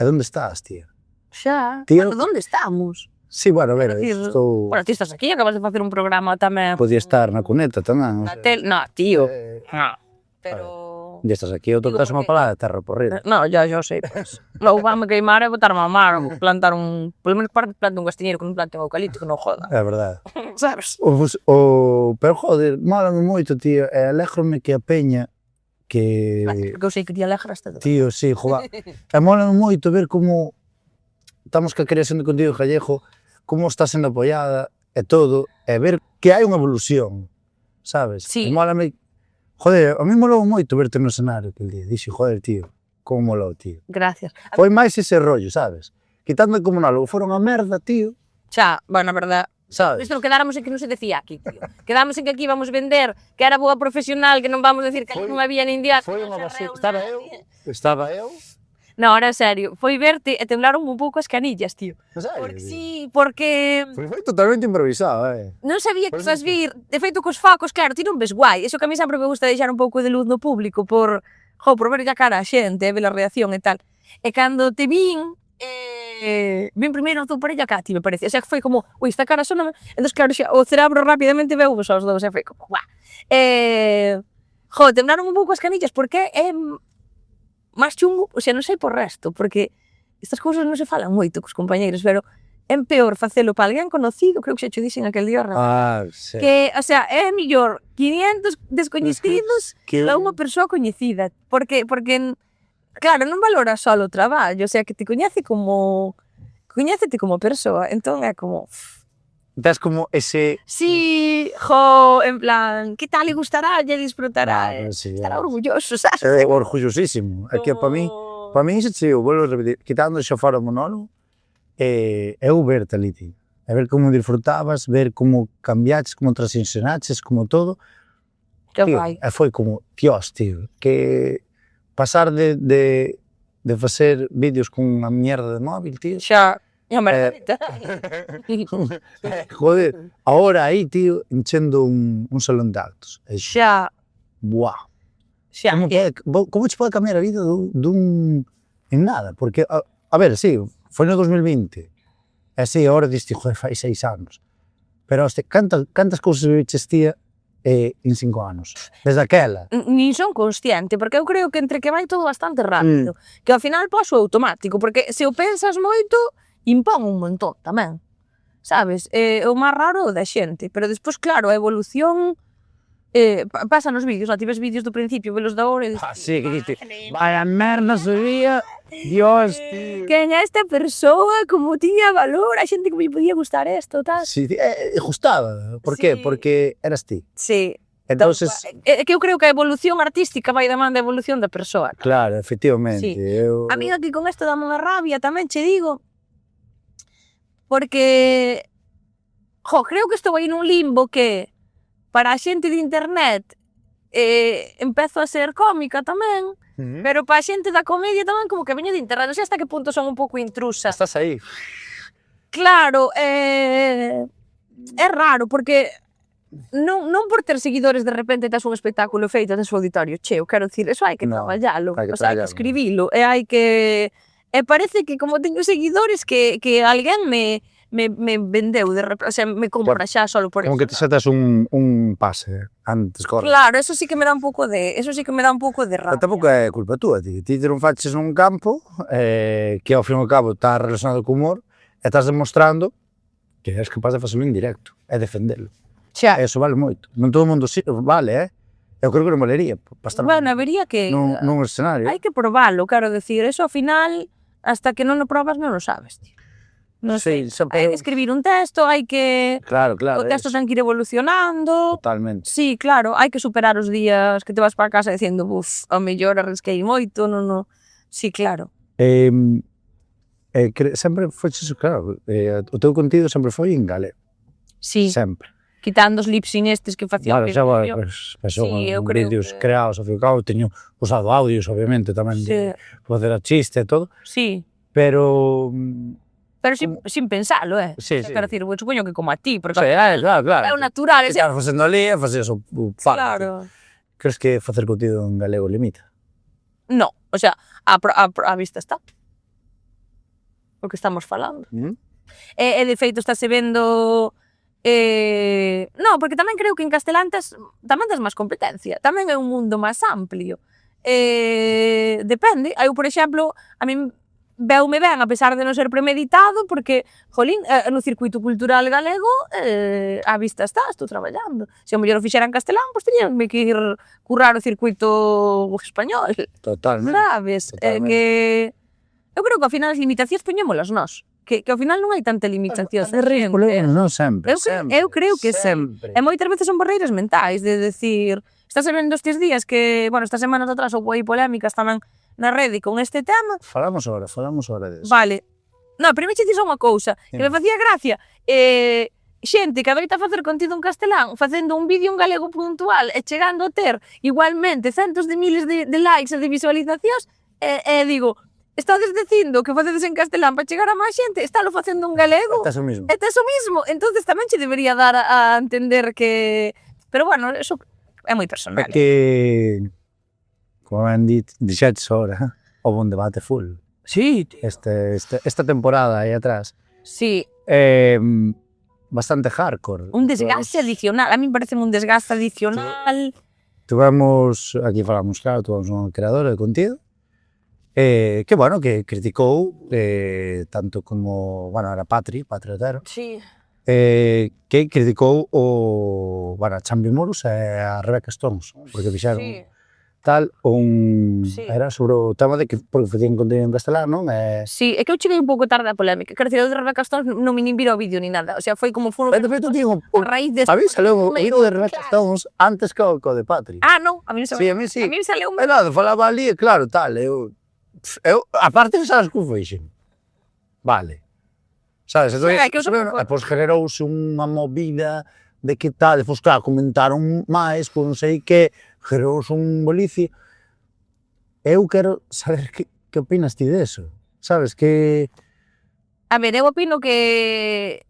Speaker 1: E onde estás, tía?
Speaker 2: Xa.
Speaker 1: Tío...
Speaker 2: Bueno, onde estamos?
Speaker 1: Sí, bueno, a ver, estou...
Speaker 2: Bueno, ti estás aquí, acabas de facer un programa tamén...
Speaker 1: Podía estar na cuneta tamén.
Speaker 2: Na tele... No, tío. No. Pero...
Speaker 1: E estás aquí, outro estás unha palada de terra por rir.
Speaker 2: No, ya sei, pues. Logo vanme queimar e botarme a mar, ou plantar un... Polo menos planto un gastiñeiro, que non plante un eucalipto, que non joda.
Speaker 1: É verdade.
Speaker 2: Sabes?
Speaker 1: Pero, joder, mólame moito, tío, e alégrome que a peña que...
Speaker 2: Porque eu sei que ti alegras todo.
Speaker 1: Tío, sí, joder. E mólame moito ver como estamos ca creación de contido gallego, como está sendo apoiada e todo, e ver que hai unha evolución, sabes?
Speaker 2: Sí.
Speaker 1: E mólame... Joder, a mí molou moito verte no escenario aquel día. Dixo, joder, tío, como molou, tío.
Speaker 2: Gracias.
Speaker 1: Foi máis ese rollo, sabes? Quitando como monólogo, foron a merda, tío.
Speaker 2: Xa, bueno, a verdade...
Speaker 1: Sabes?
Speaker 2: Isto quedáramos en que non se decía aquí, tío. Quedamos en que aquí íbamos vender, que era boa profesional, que non vamos decir que non había nin día...
Speaker 1: Foi unha basura. Estaba eu.
Speaker 2: No, ahora en serio, foi verte e temblaron un pouco as canillas, tío.
Speaker 1: Non sei.
Speaker 2: Porque sí, porque...
Speaker 1: Foi totalmente improvisado,
Speaker 2: Non sabía que ibas vir, de feito cos focos, claro, ti non ves guai. Eso que a mí sempre me gusta deixar un pouco de luz no público por ver a cara a xente, ver a reacción e tal. E cando te vin primeiro a tua parella Cati, me parece. O sea, que foi como, ui, esta cara soname. Entón, claro, xa, o cerebro rapidamente veu os dous, e foi como, guau. Temblaron un pouco as canillas, porque é máis chungo, o sea, non sei por resto, porque estas cousas non se falan moito cos compañeiros, pero é peor facelo para alguén conocido, creo que xa cho dixen aquel día,
Speaker 1: sí.
Speaker 2: Que, o sea, é mellor 500 descoñecidos que unha persoa coñecida, porque claro, non valora só o traballo, o sea, que te coñécete como persoa, entón é como...
Speaker 1: Das como ese...
Speaker 2: Sí, en plan, que tal, le gustará, lle disfrutará,
Speaker 1: sí,
Speaker 2: estará orgulloso, sabes?
Speaker 1: Orgullosísimo. É que para mí iso, tío, volvo a repetir, quitando xa fora o monólogo, eu verte ali, tío. A ver como disfrutabas, ver como cambiaches, como transicionaches, como todo.
Speaker 2: Que
Speaker 1: tío,
Speaker 2: vai.
Speaker 1: E foi como, Dios, tío, que pasar de facer vídeos con unha mierda de móvil, tío.
Speaker 2: Xa, é unha merdita.
Speaker 1: Joder, ahora aí, tío, enchendo un salón de actos.
Speaker 2: Xa.
Speaker 1: Buah.
Speaker 2: Xa.
Speaker 1: Como te pode cambiar a vida dun... En nada, porque, a ver, sí, foi no 2020. E sí, agora diste, joder, fai 6 anos. Pero, hoste, cantas cousas viviches, tía, en 5 anos? Desde aquela.
Speaker 2: Nin son consciente, porque eu creo que entre que vai todo bastante rápido. Que ao final paso automático, porque se o pensas moito, impón un montón tamén. Sabes? O máis raro da xente. Pero despois, claro, a evolución Pasa nos vídeos, ti ves vídeos do principio, velos da hora e dices,
Speaker 1: Sí, que diste, vaya merda subía, Dios, tío.
Speaker 2: quen é esta persoa, como tiña valor, a xente que me podía gustar esto, tal.
Speaker 1: Sí, gustaba, por qué?
Speaker 2: Sí.
Speaker 1: Porque eras ti.
Speaker 2: Sí.
Speaker 1: Entonces,
Speaker 2: É que eu creo que a evolución artística vai da man da evolución da persoa.
Speaker 1: claro, efectivamente,
Speaker 2: Sí.
Speaker 1: eu...
Speaker 2: A mí aquí con esto dame unha rabia, tamén che digo, porque, creo que estou aí nun limbo que, para a xente de internet, empezo a ser cómica tamén, pero para a xente da comedia tamén como que veño de internet, non sei hasta que punto son un pouco intrusa.
Speaker 1: Estás aí.
Speaker 2: Claro, é raro, porque non por ter seguidores de repente tes un espectáculo feito tes o auditorio cheo, quero dicir, eso hai que
Speaker 1: No,
Speaker 2: traballalo,
Speaker 1: hai que
Speaker 2: o sea, hai que
Speaker 1: traballarlo.
Speaker 2: escribilo, e hai que... E parece que como teño seguidores que alguén me vendeu, de repente, o sea, me compra xa solo por
Speaker 1: Como
Speaker 2: eso.
Speaker 1: que te setas un pase antes, corre.
Speaker 2: Claro, eso sí que me dá un pouco de
Speaker 1: Pero
Speaker 2: rabia.
Speaker 1: tampouco é culpa túa, ti te non faches nun campo que ao fin e ao cabo está relacionado co humor e estás demostrando que és capaz de facelo en directo e defendelo.
Speaker 2: Xa.
Speaker 1: Eso vale moito. Non todo o mundo vale, Eu creo que non valería para estar
Speaker 2: Bueno, habería que...
Speaker 1: nun escenario.
Speaker 2: Hai que probalo, quero decir, eso ao final, hasta que non o probas non o sabes, tío. Non sei,
Speaker 1: Sí,
Speaker 2: hai que escribir un texto, hai que...
Speaker 1: Claro,
Speaker 2: O texto ten que ir evolucionando.
Speaker 1: Totalmente.
Speaker 2: Sí, claro, hai que superar os días que te vas para casa dicindo, ao mellor arrisquei moito, non. Sí, claro.
Speaker 1: Sempre foi iso, claro, o teu contido sempre foi en galego.
Speaker 2: Sí,
Speaker 1: Sempre.
Speaker 2: quitando os lipsing estes que facía.
Speaker 1: Claro, xa, pues, son
Speaker 2: Sí, eu creo
Speaker 1: vídeos
Speaker 2: que-
Speaker 1: creados ao fin e ao cabo, teño usado audios, obviamente, tamén de facer a chiste e todo,
Speaker 2: Sí,
Speaker 1: pero...
Speaker 2: pero sin pensalo,
Speaker 1: Sí,
Speaker 2: O sea,
Speaker 1: sí.
Speaker 2: quero decir, eu supoño que como a ti, porque
Speaker 1: claro.
Speaker 2: é o natural,
Speaker 1: Que estabas facendo ali e facías o falo.
Speaker 2: Claro.
Speaker 1: Crees que facer contido en galego limita?
Speaker 2: No, o sea, a vista está. O que estamos falando. E de feito estáse vendo... no, porque tamén creo que en castelán tamén tes máis competencia. Tamén é un mundo máis amplio. Depende. Eu, por exemplo, a min veume ben, a pesar de non ser premeditado, porque, jolín, no circuito cultural galego a vista está, estou traballando. Se o mellor o fixera en castelán, pois teñenme que ir currar o circuito español.
Speaker 1: Totalmente.
Speaker 2: Sabes?
Speaker 1: Totalmente.
Speaker 2: Que eu creo que ao final as limitacións poñémolas nós. Que ao final non hai tanta limitación.
Speaker 1: Non sempre.
Speaker 2: Eu creo que sí.
Speaker 1: sempre.
Speaker 2: E moitas veces son barreiras mentais, de decir, estás vendo estes días que, bueno, estas semanas atrás houve aí polémicas tamén na rede con este tema.
Speaker 1: Falamos ahora deso.
Speaker 2: Vale. No, primeiro che dixo unha cousa, que me facía gracia. Xente que adoita facer contido en castelán, facendo un vídeo en galego puntual e chegando a ter igualmente centos de miles de likes e de visualizacións, e digo, estades dicindo que facedes en castelán para chegar a máis xente, estalo facendo en galego.
Speaker 1: Estás o mismo.
Speaker 2: E tes o mismo, entonces tamén che debería dar a entender que... Pero bueno, eso é moi personal.
Speaker 1: É que, como ben dixetes ahora, houve un debate full.
Speaker 2: Sí,
Speaker 1: Esta temporada aí atrás.
Speaker 2: sí,
Speaker 1: Bastante hardcore.
Speaker 2: un desgaste adicional. A mí parece un desgaste adicional.
Speaker 1: Tuvemos, aquí falamos, claro, tuvemos unha creadora de contido, que, bueno, que criticou, tanto como, bueno, era Patri Otero,
Speaker 2: Sí.
Speaker 1: que criticou a Chambi Moros e a Rebecca Stones, porque fixeron
Speaker 2: Sí.
Speaker 1: tal,
Speaker 2: Sí.
Speaker 1: era sobre o tema de que, porque facían contido en castelán, non?
Speaker 2: Sí, é que eu cheguei un pouco tarde á polémica. Quero dicir, eu de Rebecca Stones non me nin vira o vídeo ni nada. O sea, foi como
Speaker 1: De feito, digo,
Speaker 2: a raíz de...
Speaker 1: a mí saleu o
Speaker 2: me-
Speaker 1: vídeo de Rebecca
Speaker 2: claro.
Speaker 1: Stones antes que o de Patri.
Speaker 2: Ah, non, a mí non se
Speaker 1: Sí, a mí sí.
Speaker 2: A mí saleu...
Speaker 1: E nada, falaba ali, claro, tal, eu aparte sabes que fixen. Vale. Sabes, entón,
Speaker 2: Sí, é que eu son un pouco-
Speaker 1: pois generouse unha movida de que tal, pois claro, comentaron máis, pois non sei que, generouse un bolicio. Eu quero saber que opinas ti deso, sabes, que...
Speaker 2: A ver, eu opino que...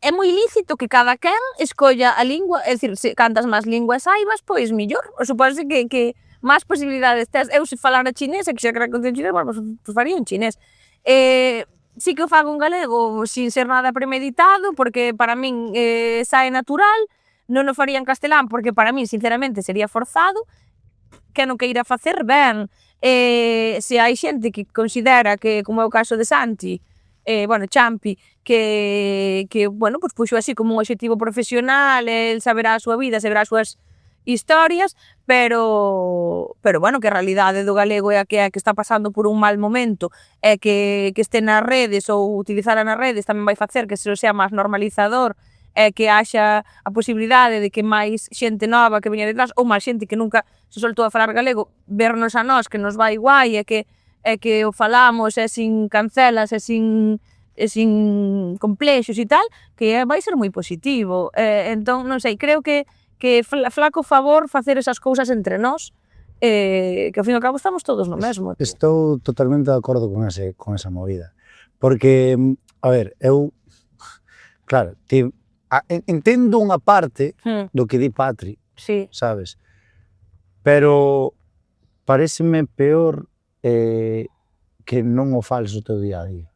Speaker 2: É moi lícito que cada quen escolla a lingua, é dicir, se cantas máis linguas saibas, pois millor. O supóse que máis posibilidades tes. Eu se falara chinés, e que xa quera contido chinés, bueno, pois faría en chinés. Sí que o fago en galego, sin ser nada premeditado, porque para min sae natural. Non o faría en castelán, porque para min, sinceramente, sería forzado. Que non queira facer ben. Se hai xente que considera que, como é o caso de Santi, bueno, Champi, que bueno, pues puxo así como un obxectivo profesional, el saberá a súa vida, saberá as súas historias, pero bueno, que a realidade do galego é a que está pasando por un mal momento, e que este nas redes ou utilizala nas redes tamén vai facer que se sea máis normalizador, e que haxa a posibilidade de que máis xente nova que veña detrás, ou máis xente que nunca se soltou a falar galego, vernos a nós que nos vai guai, e que o falamos e sin cancelas e sin complexos e tal, que vai ser moi positivo. Entón, non sei, creo que flaco favor facer esas cousas entre nós, que ao fin e ao cabo estamos todos no mesmo.
Speaker 1: Estou totalmente de acordo con esa movida. Porque, a ver, eu, claro, entendo unha parte do que di Patri,
Speaker 2: Sí.
Speaker 1: sabes? Pero pareceme peor que non o fales o teu día a día.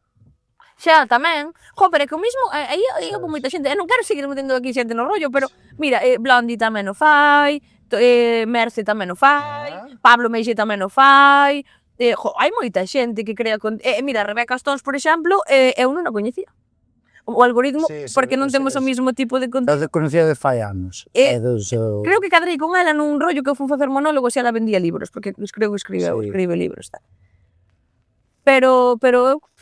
Speaker 2: Xa, tamén. Pero é que o mismo, aí con moita xente, non quero seguir metendo aquí xente no rollo, pero, mira, Blondie tamén o fai, Merce tamén o fai, Pablo Meixe tamén o fai, hai moita xente que crea... mira, Rebeca Stones, por exemplo, eu non a coñecía. O algoritmo, porque non temos o mismo tipo de
Speaker 1: Eu
Speaker 2: contenido.
Speaker 1: conocía de fai anos.
Speaker 2: Creo que cadrei con ela nun rollo que eu fui facer monólogos e ela vendía libros, porque creo que escribe libros, tal. Pero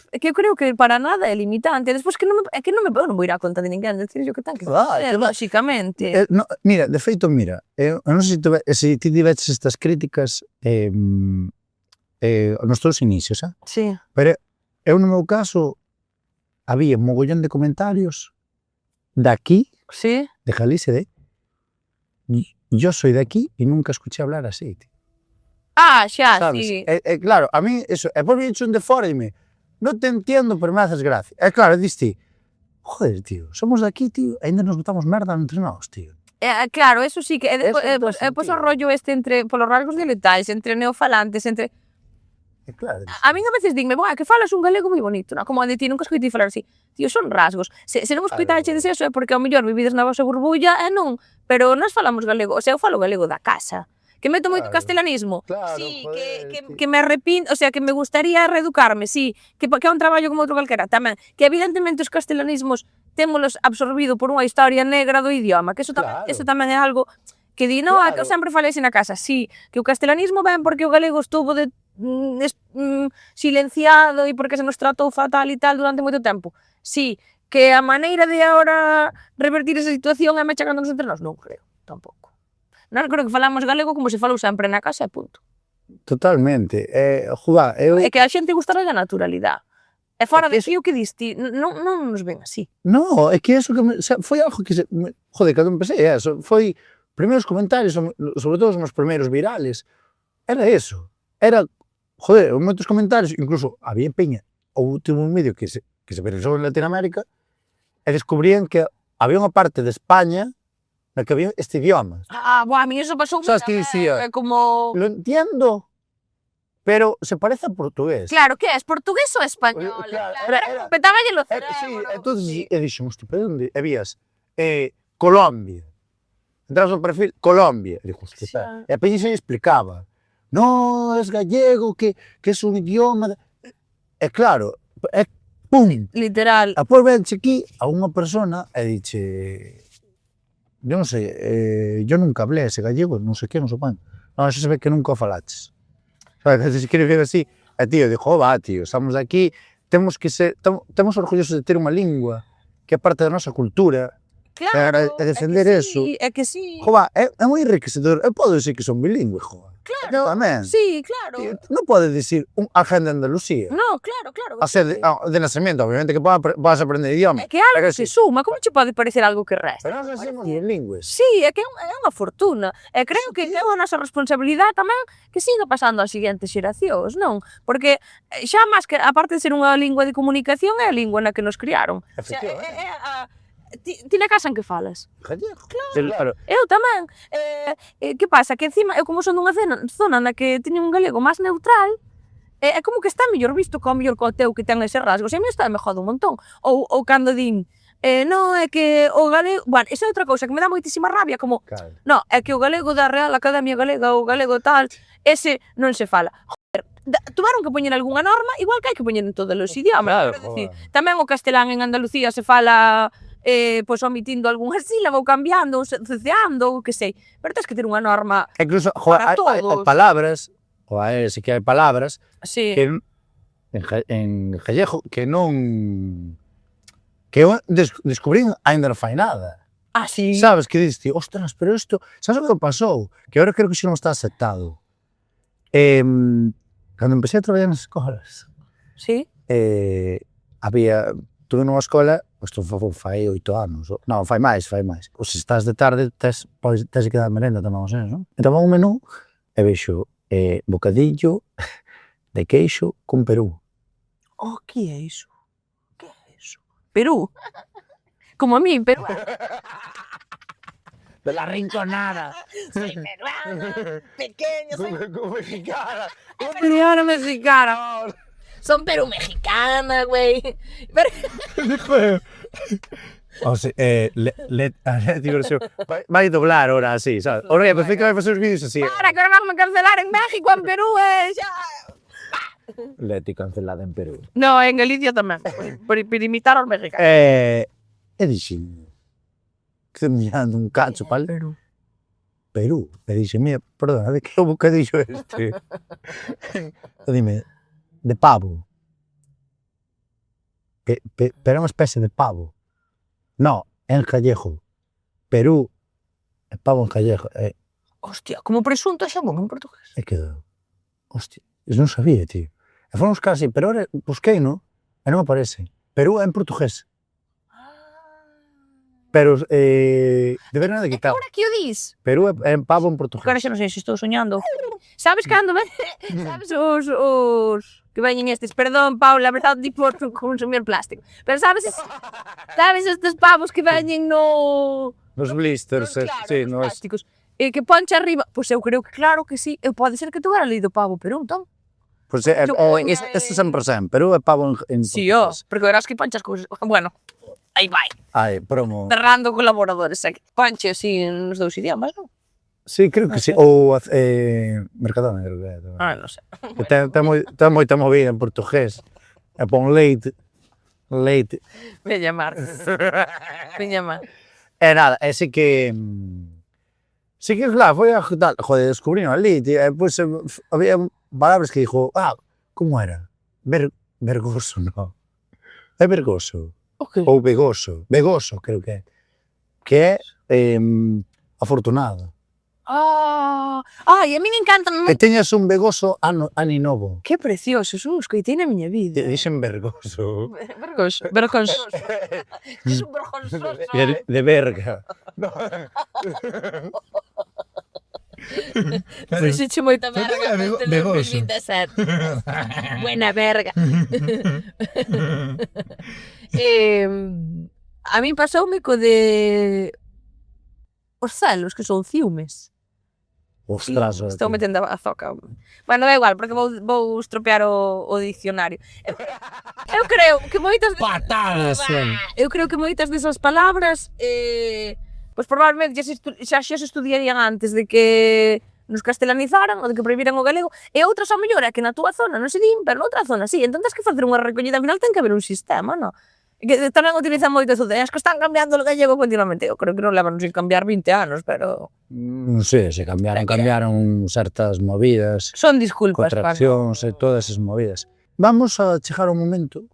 Speaker 2: é que eu creo que para nada é limitante. Despois que non me vou ir á conta de ninguén, decir yo que ten que facer, lóxicamente.
Speaker 1: Mira, de feito, eu non sei se ti tiveches estas críticas nos teus inicios,
Speaker 2: Sí.
Speaker 1: pero eu no meu caso había un mogollón de comentarios de aquí,
Speaker 2: Sí.
Speaker 1: de Galicia, yo soy de aquí e nunca escuché hablar así, tío.
Speaker 2: Xa,
Speaker 1: ¿Sabes?
Speaker 2: sí.
Speaker 1: Claro, a mí, eso, por mí hecho un de fora, dime, non te entiendo, pero me haces gracia. Claro, diste, joder, tío, somos de aquí, tío, ainda nos botamos merda entre nós, tío.
Speaker 2: Claro, eso sí que...
Speaker 1: Eso
Speaker 2: o rollo entre, polos rasgos dialectais, entre neofalantes, entre...
Speaker 1: Claro,
Speaker 2: A min a veces dime, que falas un galego moi bonito, non? Como de ti, nunca escoitei falar así. Tío, son rasgos. Se non escoitaxedes eso é porque ao mellor vivides na vosa burbulla e non, pero nós falamos galego, o sea, eu falo galego da casa. Que meto moito castelanismo?
Speaker 1: Claro,
Speaker 2: Sí,
Speaker 1: joder,
Speaker 2: que me arrepindo, o sea, que me gustaría reeducarme, sí, que é un traballo como outro calquera, tamén, que evidentemente os castelanismos témolos absorbido por unha historia negra do idioma, que eso tamén é algo que di, no, que eu sempre falei na casa, sí, que o castelanismo ven porque o galego estuvo silenciado e porque se nos tratou fatal e tal durante moito tempo, sí, que a maneira de agora revertir esa situación é machacándonos entre nós, non creo, tampouco. Non creo que falamos galego como se falou sempre na casa e punto.
Speaker 1: Totalmente. É
Speaker 2: que a xente gustará da naturalidade. E fora de si o que diste, non nos ven así.
Speaker 1: No, é que eso que foi algo que joder, cando empecé eso, foi primeiros comentarios, sobre todo os primeiros virales, era eso. Era, joder, moitos comentarios, incluso había peña, o último vídeo que se viralizou en Latinoamérica, e descubrían que había unha parte de España na que había este idioma.
Speaker 2: A mí eso pasou.
Speaker 1: Sabes que dicía?
Speaker 2: Como...
Speaker 1: Lo entiendo, pero se parece a portugués.
Speaker 2: Claro, que es? Portugués ou español?
Speaker 1: Claro,
Speaker 2: Petáballe lo cerebro.
Speaker 1: Sí, entonces dixemos, pero onde? E vías, Colombia. Entras no perfil, Colombia. E dixo, hostia, e a peña se explicaba. No, es gallego, que es un idioma... E claro, é pum.
Speaker 2: Literal.
Speaker 1: A por venche aquí a unha persona e diche... Yo non sei, yo nunca hablé ese gallego, non sei que, non sei pan. Non, eso se ve que nunca o falaches. Sabes, se quere ver así, e tío, dixo, tío, estamos aquí, temos orgullosos de ter unha lingua que é parte da nosa cultura,
Speaker 2: claro,
Speaker 1: e defender eso.
Speaker 2: É que sí.
Speaker 1: É moi enriquecedor, eu podo dicir que son bilingüe,
Speaker 2: Claro,
Speaker 1: tamén.
Speaker 2: sí, claro.
Speaker 1: Tío, non pode dicir a gente de Andalucía.
Speaker 2: No, claro.
Speaker 1: A ser de nacemento, obviamente que vas a aprender idioma.
Speaker 2: É que algo se suma, como che pode parecer algo que resta?
Speaker 1: Pero nós somos bilingües.
Speaker 2: Sí, é que é unha fortuna. E creo que é a nosa responsabilidade tamén que siga pasando ás seguintes xeracións, non? Porque xa máis que, aparte de ser unha lingua de comunicación, é a lingua na que nos criaron.
Speaker 1: Efectivamente.
Speaker 2: Ti na casa en que falas?
Speaker 1: Gallego.
Speaker 2: Claro. Eu tamén. Que pasa? Que encima, eu como son dunha zona na que teño un galego máis neutral, é como que está mellor visto que ao mellor co teu que ten ese rasgos. E a mí está me jode un montón. Ou cando din, non, é que o galego... Bueno, esa é outra cousa que me dá moitísima rabia, como...
Speaker 1: Claro.
Speaker 2: Non, é que o galego da Real Academia Galega ou o galego tal, ese non se fala. Joder, Tuvaron que poñer algunha norma, igual que hai que poñer en todos os idiomas.
Speaker 1: Claro,
Speaker 2: Quero dicir,
Speaker 1: joder.
Speaker 2: tamén o castelán en Andalucía se fala pois omitindo algunha sílaba ou cambiando ou ceceando ou que sei. Pero tens que ter unha norma.
Speaker 1: Incluso,
Speaker 2: Para
Speaker 1: hai
Speaker 2: todos.
Speaker 1: palabras, sí que hai palabras
Speaker 2: Sí.
Speaker 1: que en gallego que non... que eu descubrín aínda non fai nada.
Speaker 2: Ah, sí.
Speaker 1: Sabes, que diste, ostras, pero isto... Sabes o que pasou? Que agora creo que xa non está aceptado. Cando empecé a traballar nas escolas,
Speaker 2: Sí.
Speaker 1: tuve nunha escola, isto fai 8 anos, non, fai máis. Se estás de tarde, tes que dar merenda tamén, non? Entón, un menú, e vexo bocadillo de queixo con Perú.
Speaker 2: Oh, que é iso? Que é iso? Perú. Como a mí, Perú.
Speaker 1: De la Rinconada.
Speaker 2: Soy peruana, pequeño, soy
Speaker 1: Mexicana.
Speaker 2: peruana mexicana. Son Perú mexicana, güey. Pero...
Speaker 1: O sea, vai doblar ahora así, sabes? Ahora ya, perfecto, vai facer os vídeos así.
Speaker 2: Para, que ahora vamos a cancelar en México, en Perú, xa.
Speaker 1: Leti cancelada en Perú.
Speaker 2: No, en Galicia tamén. Por imitar aos mexicanos.
Speaker 1: E dixen, que mirando un cacho para Perú. E dixen, mira, perdona, de que é o bocadillo este? E dime, de pavo. Pero é unha especie de pavo. No, en gallego. Perú, é pavo en gallego.
Speaker 2: Hostia, como presunto xa bon en portugués.
Speaker 1: E quedou. Hostia, eu non sabía, tío. E foron uns casos así, pero ahora busquei, no? E non aparece. Perú é en portugués. Pero, deberon de quitar.
Speaker 2: Agora que o dis?
Speaker 1: Perú é en pavo en portugués.
Speaker 2: Agora xa non sei se estou soñando. Sabes cando ven? Sabes os que veñen estes, perdón, Paula, a verdade, di por consumir plástico. Pero sabes estes pavos que veñen no...
Speaker 1: Nos blisters,
Speaker 2: claro,
Speaker 1: sí,
Speaker 2: nos plásticos. Que poncha arriba, pois eu creo que claro que sí, pode ser que tu era lido pavo Perú, entón.
Speaker 1: Pues,
Speaker 2: Supoño,
Speaker 1: este sempre Perú é pavo en
Speaker 2: Sí, ó,
Speaker 1: portugués.
Speaker 2: porque verás que ponchas cousas. Bueno, aí vai,
Speaker 1: Ai, promo.
Speaker 2: cerrando colaboradores. Ponche así nos dous idiomas, non?
Speaker 1: Sí, creo que sí. Ou Mercadona, creo que é.
Speaker 2: Ah, non sei.
Speaker 1: Que ten moita movida en portugués. E pon leite.
Speaker 2: Veña mar. Veña mar.
Speaker 1: E nada, e sí que... Sí que, claro, foi a... Joder, descubrí ali, tío, e pois había palabras que dijo, como era? Vergoso, no. É vergoso.
Speaker 2: Okay.
Speaker 1: Ou vegoso. Vegoso, creo que é. Que é afortunado.
Speaker 2: Ai, a min encanta.
Speaker 1: Que teñas un vegoso aninovo.
Speaker 2: Que precioso, son os coitei na miña vida.
Speaker 1: Dixen vergoso.
Speaker 2: Vergonzoso. Es un vergonzoso.
Speaker 1: De verga.
Speaker 2: Fixeche moita verga neste
Speaker 3: Vegoso.
Speaker 2: 2017. Buena verga. A min pasoume co de os celos, que son ciúmes.
Speaker 1: Ostras.
Speaker 2: Estou metendo a zoca. Bueno, da igual, porque vou estropear o dicionario. Eu creo que moitas...
Speaker 3: Patadas,
Speaker 2: Eu creo que moitas desas palabras pois probablemente xa se estudiarían antes de que nos castelanizaran ou de que prohibiran o galego, e outras ao mellor é que na túa zona non se din, pero noutra zona sí, entón tens que facer unha recollida, ao final ten que haber un sistema, non? Que tamén utilizan moito eso de es que están cambiando o gallego continuamente, eu creo que non levan sin cambiar 20 anos, pero...
Speaker 1: Non sei, se cambiaron certas movidas,
Speaker 2: Son disculpas,
Speaker 1: contraccións e todas esas movidas. Vamos a chegar a un momento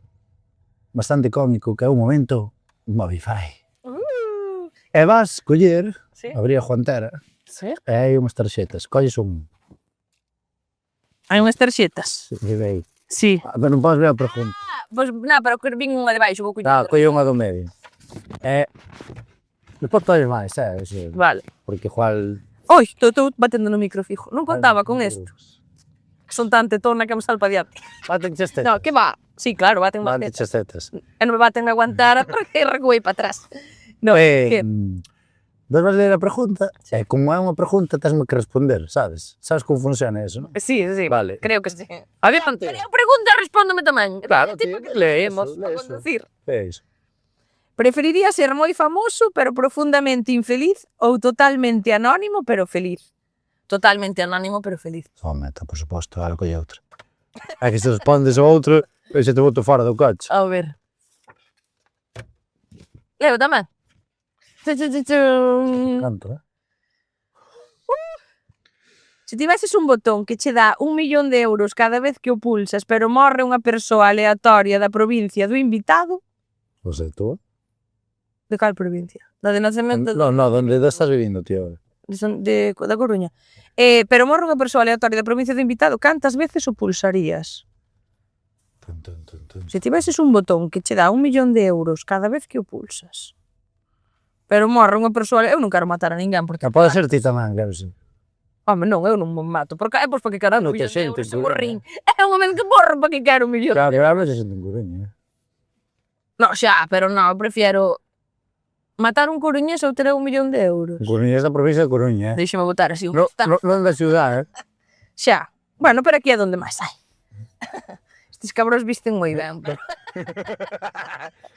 Speaker 1: bastante cómico, que é o momento Movify. E vas coller,
Speaker 2: Sí.
Speaker 1: abrir a Juantera,
Speaker 2: Sí.
Speaker 1: e hai unhas tarxetas, colles un.
Speaker 2: Hai unhas tarxetas.
Speaker 1: Vei.
Speaker 2: Sí.
Speaker 1: Pero non podes ver a pregunta.
Speaker 2: Pois, na, pero que vin unha de baixo, vou coñer.
Speaker 1: Colle unha do medio. Despois colles máis, sí,
Speaker 2: Vale.
Speaker 1: porque igual...
Speaker 2: Oi, estou batendo no micro fijo. Non contaba con isto. Que son tan tetona que me salpa diante.
Speaker 1: Baten chestetas.
Speaker 2: No, que va. Sí, claro, baten
Speaker 1: Baten
Speaker 2: máis
Speaker 1: chestetas.
Speaker 2: e non me baten a aguantar porque recuei para atrás. No, que...
Speaker 1: Vas a ler a pregunta, e como é unha pregunta, tesme que responder, sabes? Sabes como funciona eso, non?
Speaker 2: Sí, sí,
Speaker 1: Vale.
Speaker 2: creo que sí. A ver, creo pregunta, respóndome tamén.
Speaker 1: Claro,
Speaker 2: Tipo
Speaker 1: tío,
Speaker 2: que
Speaker 1: lee
Speaker 2: leemos
Speaker 1: eso,
Speaker 2: para
Speaker 1: lee eso.
Speaker 2: conducir.
Speaker 1: É iso.
Speaker 2: Preferiría ser moi famoso pero profundamente infeliz ou totalmente anónimo pero feliz? Totalmente anónimo pero feliz.
Speaker 1: Meta, por suposto, algo e outra. É que se respondes ao outro, eu xa te boto fora do coche.
Speaker 2: A ver. Leo tamén.
Speaker 1: Canto,
Speaker 2: Se tiveses un botón que che dá 1 millón de euros cada vez que o pulsas, pero morre unha persoa aleatoria da provincia do invitado,
Speaker 1: Non sei, tú?
Speaker 2: de cal provincia? Da de nacemento
Speaker 1: No, onde estás vivindo, tío?
Speaker 2: da Coruña. Pero morre unha persoa aleatoria da provincia do invitado, cantas veces o pulsarías? Se tiveses un botón que che dá 1 millón de euros cada vez que o pulsas, pero morre unha persoa... Eu non quero matar a ninguén, porque...
Speaker 1: Pode ser ti tamén, claro, sí.
Speaker 2: Home, non, eu non me mato. Porque é pois porque quero
Speaker 1: Non
Speaker 2: 1
Speaker 1: te
Speaker 2: millón de
Speaker 1: xente,
Speaker 2: euros e
Speaker 1: tú,
Speaker 2: morrín. É un momento que morro para que quero 1 millón.
Speaker 1: Claro, xa xente en Coruña,
Speaker 2: No, xa, pero non, eu prefiero matar un coruñés ou ter 1 millón de euros.
Speaker 1: Coruña é da provincia de Coruña,
Speaker 2: Deixeme botar así un
Speaker 1: Non
Speaker 2: postal.
Speaker 1: da ciudad,
Speaker 2: Xa. Bueno, pero aquí é donde máis hai. Estes cabros visten moi ben.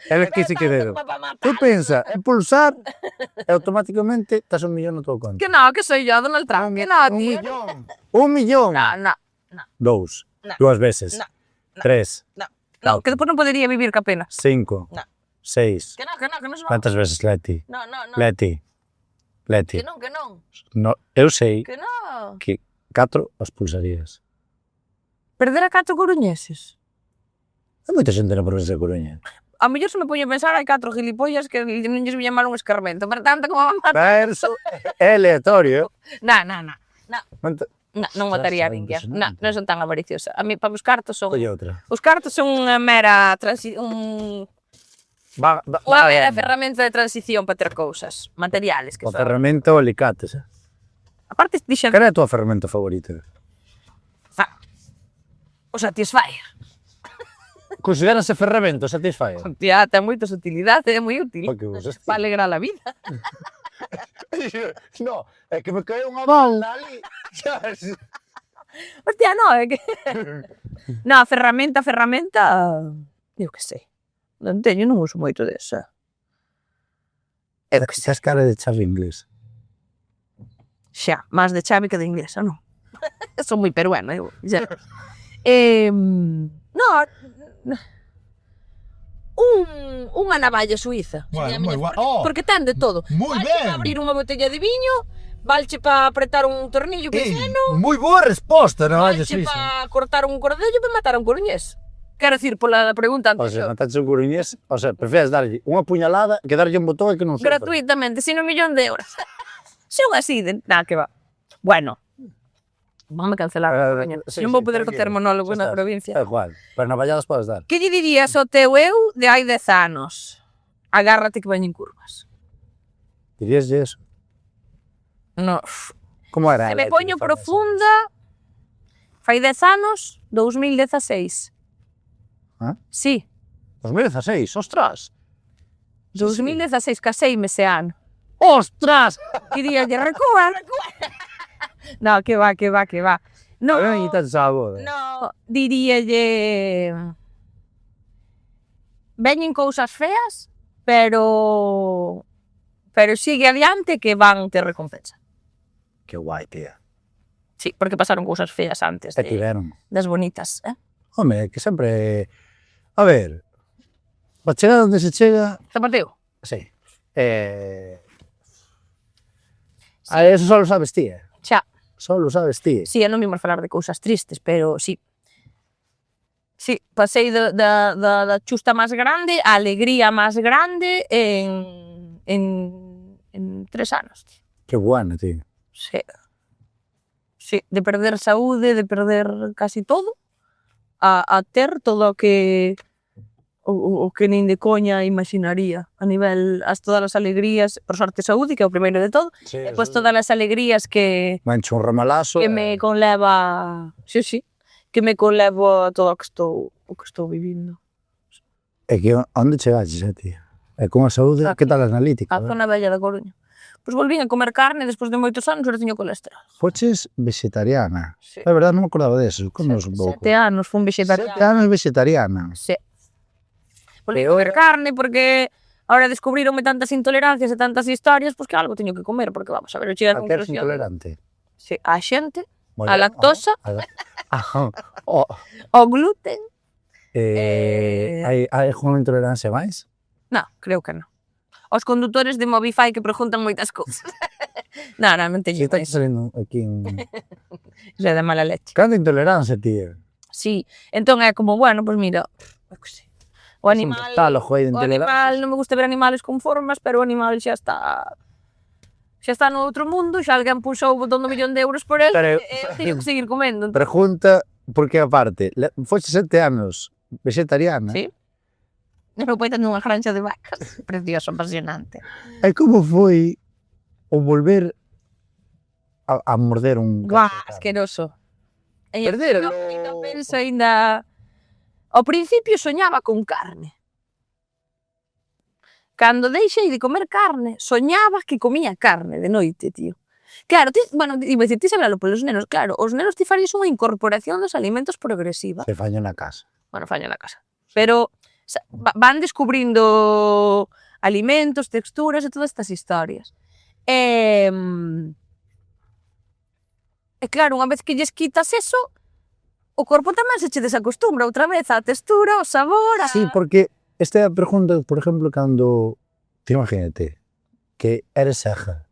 Speaker 1: É que si que dedo. Tú pensa, é pulsar e automáticamente estás 1 millón no teu conto.
Speaker 2: Que non, que soy yo, Donald Trump. Que non, tío.
Speaker 1: millón. 1 millón.
Speaker 2: No.
Speaker 1: 2.
Speaker 2: No.
Speaker 1: 2 veces.
Speaker 2: No.
Speaker 1: 3.
Speaker 2: No, que despois non podería vivir ca pena.
Speaker 1: 5.
Speaker 2: No.
Speaker 1: 6.
Speaker 2: Que non son.
Speaker 1: Cantas veces, Leti?
Speaker 2: No.
Speaker 1: Leti.
Speaker 2: Que non.
Speaker 1: No, eu sei
Speaker 2: Que non.
Speaker 1: que 4 os pulsarías.
Speaker 2: Perder a 4 coruñeses.
Speaker 1: Hai moita xente na provincia de Coruña.
Speaker 2: A mellor se me poño a pensar, hai 4 gilipollas que non lles viña mal un escarmento, pero tanto como a matar.
Speaker 1: Verso é aleatorio.
Speaker 2: No,
Speaker 1: Manta-
Speaker 2: non mataría a
Speaker 1: Xa,
Speaker 2: ninguén.
Speaker 1: impresionante.
Speaker 2: Non son tan avariciosa. A mí, para os cartos son...
Speaker 1: Colle outra.
Speaker 2: Os cartos son unha mera unha mera ferramenta de transición para ter cousas materiales que
Speaker 1: O
Speaker 2: son.
Speaker 1: ferramenta ou alicates.
Speaker 2: Aparte dixen,
Speaker 1: Cal é a tua ferramenta favorita?
Speaker 2: o Satisfyer.
Speaker 1: Consideranse ferramenta, Satisfyer?
Speaker 2: Hostia, ten moitas utilidades, é moi útil.
Speaker 1: Pa que usas ti?
Speaker 2: Para alegrar a vida.
Speaker 1: No, é que me caeu unha bala ali.
Speaker 2: Hostia, no, é que... No, ferramenta, eu que sei. Non teño, non uso moito desa. Eu que sei.
Speaker 1: Xa cara de chave inglés.
Speaker 2: Xa, máis de chave que de inglesa, non? Son moi peruana, eu. Xa. No, unha navalla suiza.
Speaker 3: Bueno,
Speaker 2: É a miña
Speaker 3: moi guai.
Speaker 2: favorita,
Speaker 3: Oh.
Speaker 2: porque ten de todo.
Speaker 3: Moi
Speaker 2: Valche
Speaker 3: ben.
Speaker 2: para abrir unha botella de viño, valche para apretar un tornillo pequeno,
Speaker 3: Moi boa resposta, non vai
Speaker 2: valche
Speaker 3: suiza.
Speaker 2: para cortar un cordello e para matar a un coruñés. Quero dicir, pola pregunta
Speaker 1: O sea,
Speaker 2: anterior.
Speaker 1: mataste un coruñés, o sea, prefieres darlle unha puñalada que darlle un botón e que non sofra.
Speaker 2: Gratuitamente, sin 1 millón de euros. Son así de... Nah, que va. Bueno, vamos a cancelar a Coruña.
Speaker 1: Sí,
Speaker 2: Non vou
Speaker 1: sí,
Speaker 2: poder
Speaker 1: tranquilo.
Speaker 2: facer monólogo
Speaker 1: Xa
Speaker 2: na
Speaker 1: estás.
Speaker 2: provincia.
Speaker 1: É igual, pero navalladas podes dar.
Speaker 2: Que lle dirías ao teu eu de hai 10 anos? Agárrate que veñen curvas.
Speaker 1: Diríaslle eso?
Speaker 2: No.
Speaker 1: Como era?
Speaker 2: Se me poño profunda, fai 10 anos, 2016.
Speaker 1: Ah?
Speaker 2: Sí,
Speaker 1: 2016, ostras.
Speaker 2: 2016, caseime ese ano.
Speaker 1: Ostras!
Speaker 2: Diríalle, recúa. No, que va. No,
Speaker 1: A ver, quitas a boda.
Speaker 2: no, diríalle... Veñen cousas feas, pero sigue adiante que van ter recompensa.
Speaker 1: Que guai, tía.
Speaker 2: Sí, porque pasaron cousas feas antes
Speaker 1: Te tiveron.
Speaker 2: das bonitas, eh?
Speaker 1: Home, que sempre... A ver, para chegar onde se chega...
Speaker 2: Zapateo.
Speaker 1: Sí. Eso só lo sabes ti,
Speaker 2: Xa,
Speaker 1: Só lo sabes ti.
Speaker 2: sí, non vimos falar de cousas tristes, pero sí. Sí, pasei da chusta máis grande a alegría máis grande en 3 anos.
Speaker 1: Que bueno, tío.
Speaker 2: Sí. Sí, de perder saúde, de perder casi todo, a ter todo o que nin de coña imaginaría, a nivel, todas as alegrías, por sorte saúde, que é o primeiro de todo,
Speaker 1: Sí,
Speaker 2: e pois todas as alegrías que
Speaker 1: Mancho un ramalazo.
Speaker 2: me conleva, sí, que me conleva a todo o que estou vivindo.
Speaker 1: É que onde chegaches, tía? E con a saúde,
Speaker 2: Aquí.
Speaker 1: que tal a analítica?
Speaker 2: A zona bella da Coruña. Pois volvín a comer carne despois de moitos anos, ahora teño colesterol.
Speaker 1: Foches vegetariana.
Speaker 2: Sí.
Speaker 1: É verdade, non me acordaba deso. Como un pouco.
Speaker 2: 7 anos fun vegetariana.
Speaker 1: 7 anos vegetariana.
Speaker 2: Sí. Volví a comer carne porque ahora descubrironme tantas intolerancias e tantas historias, pois que algo teño que comer, porque vamos a ver, eu chego
Speaker 1: A que eres intolerante.
Speaker 2: Sí, a xente, A lactosa.
Speaker 1: O
Speaker 2: Ao gluten.
Speaker 1: hai algunha intolerancia máis?
Speaker 2: Non, creo que non. Os condutores de Movify que preguntan moitas cousas. Non, non
Speaker 1: Si
Speaker 2: teño
Speaker 1: está
Speaker 2: máis.
Speaker 1: salindo aquí un...
Speaker 2: Iso é de mala leche.
Speaker 1: Cando intolerancia, tío?
Speaker 2: Sí, entón é como, bueno, pois mira, eu que sei. O
Speaker 1: un
Speaker 2: animal,
Speaker 1: catálogo aí de
Speaker 2: o animal,
Speaker 1: intolerancias.
Speaker 2: non me gusta ver animales con formas, pero o animal xa está no outro mundo, xa alguén puxou o botón do millón de euros por el,
Speaker 1: Pero-
Speaker 2: teño que seguir comendo. Entón.
Speaker 1: Pregunta, porque aparte, foste 7 anos vegetariana,
Speaker 2: Sí. E meu pai ten unha granxa de vacas. Precioso, apasionante.
Speaker 1: e como foi o volver a morder un
Speaker 2: Guau,
Speaker 1: cacho de carne?
Speaker 2: asqueroso.
Speaker 1: Perdéralo.
Speaker 2: Non penso aínda... Ao principio soñaba con carne. Cando deixei de comer carne, soñaba que comía carne de noite, tío. Claro, bueno, iba a dicir, ti sabralo polos nenos, claro, os nenos ti farías unha incorporación dos alimentos progresiva.
Speaker 1: Se faño na casa.
Speaker 2: Bueno, faño na casa. Pero van descubrindo alimentos, texturas e todas estas historias. E claro, unha vez que lles quitas eso, o corpo tamén se che desacostumbra outra vez á textura, ao sabor,
Speaker 1: Sí, porque esta é a pregunta, por exemplo, cando, te imagínate, que eres ceja.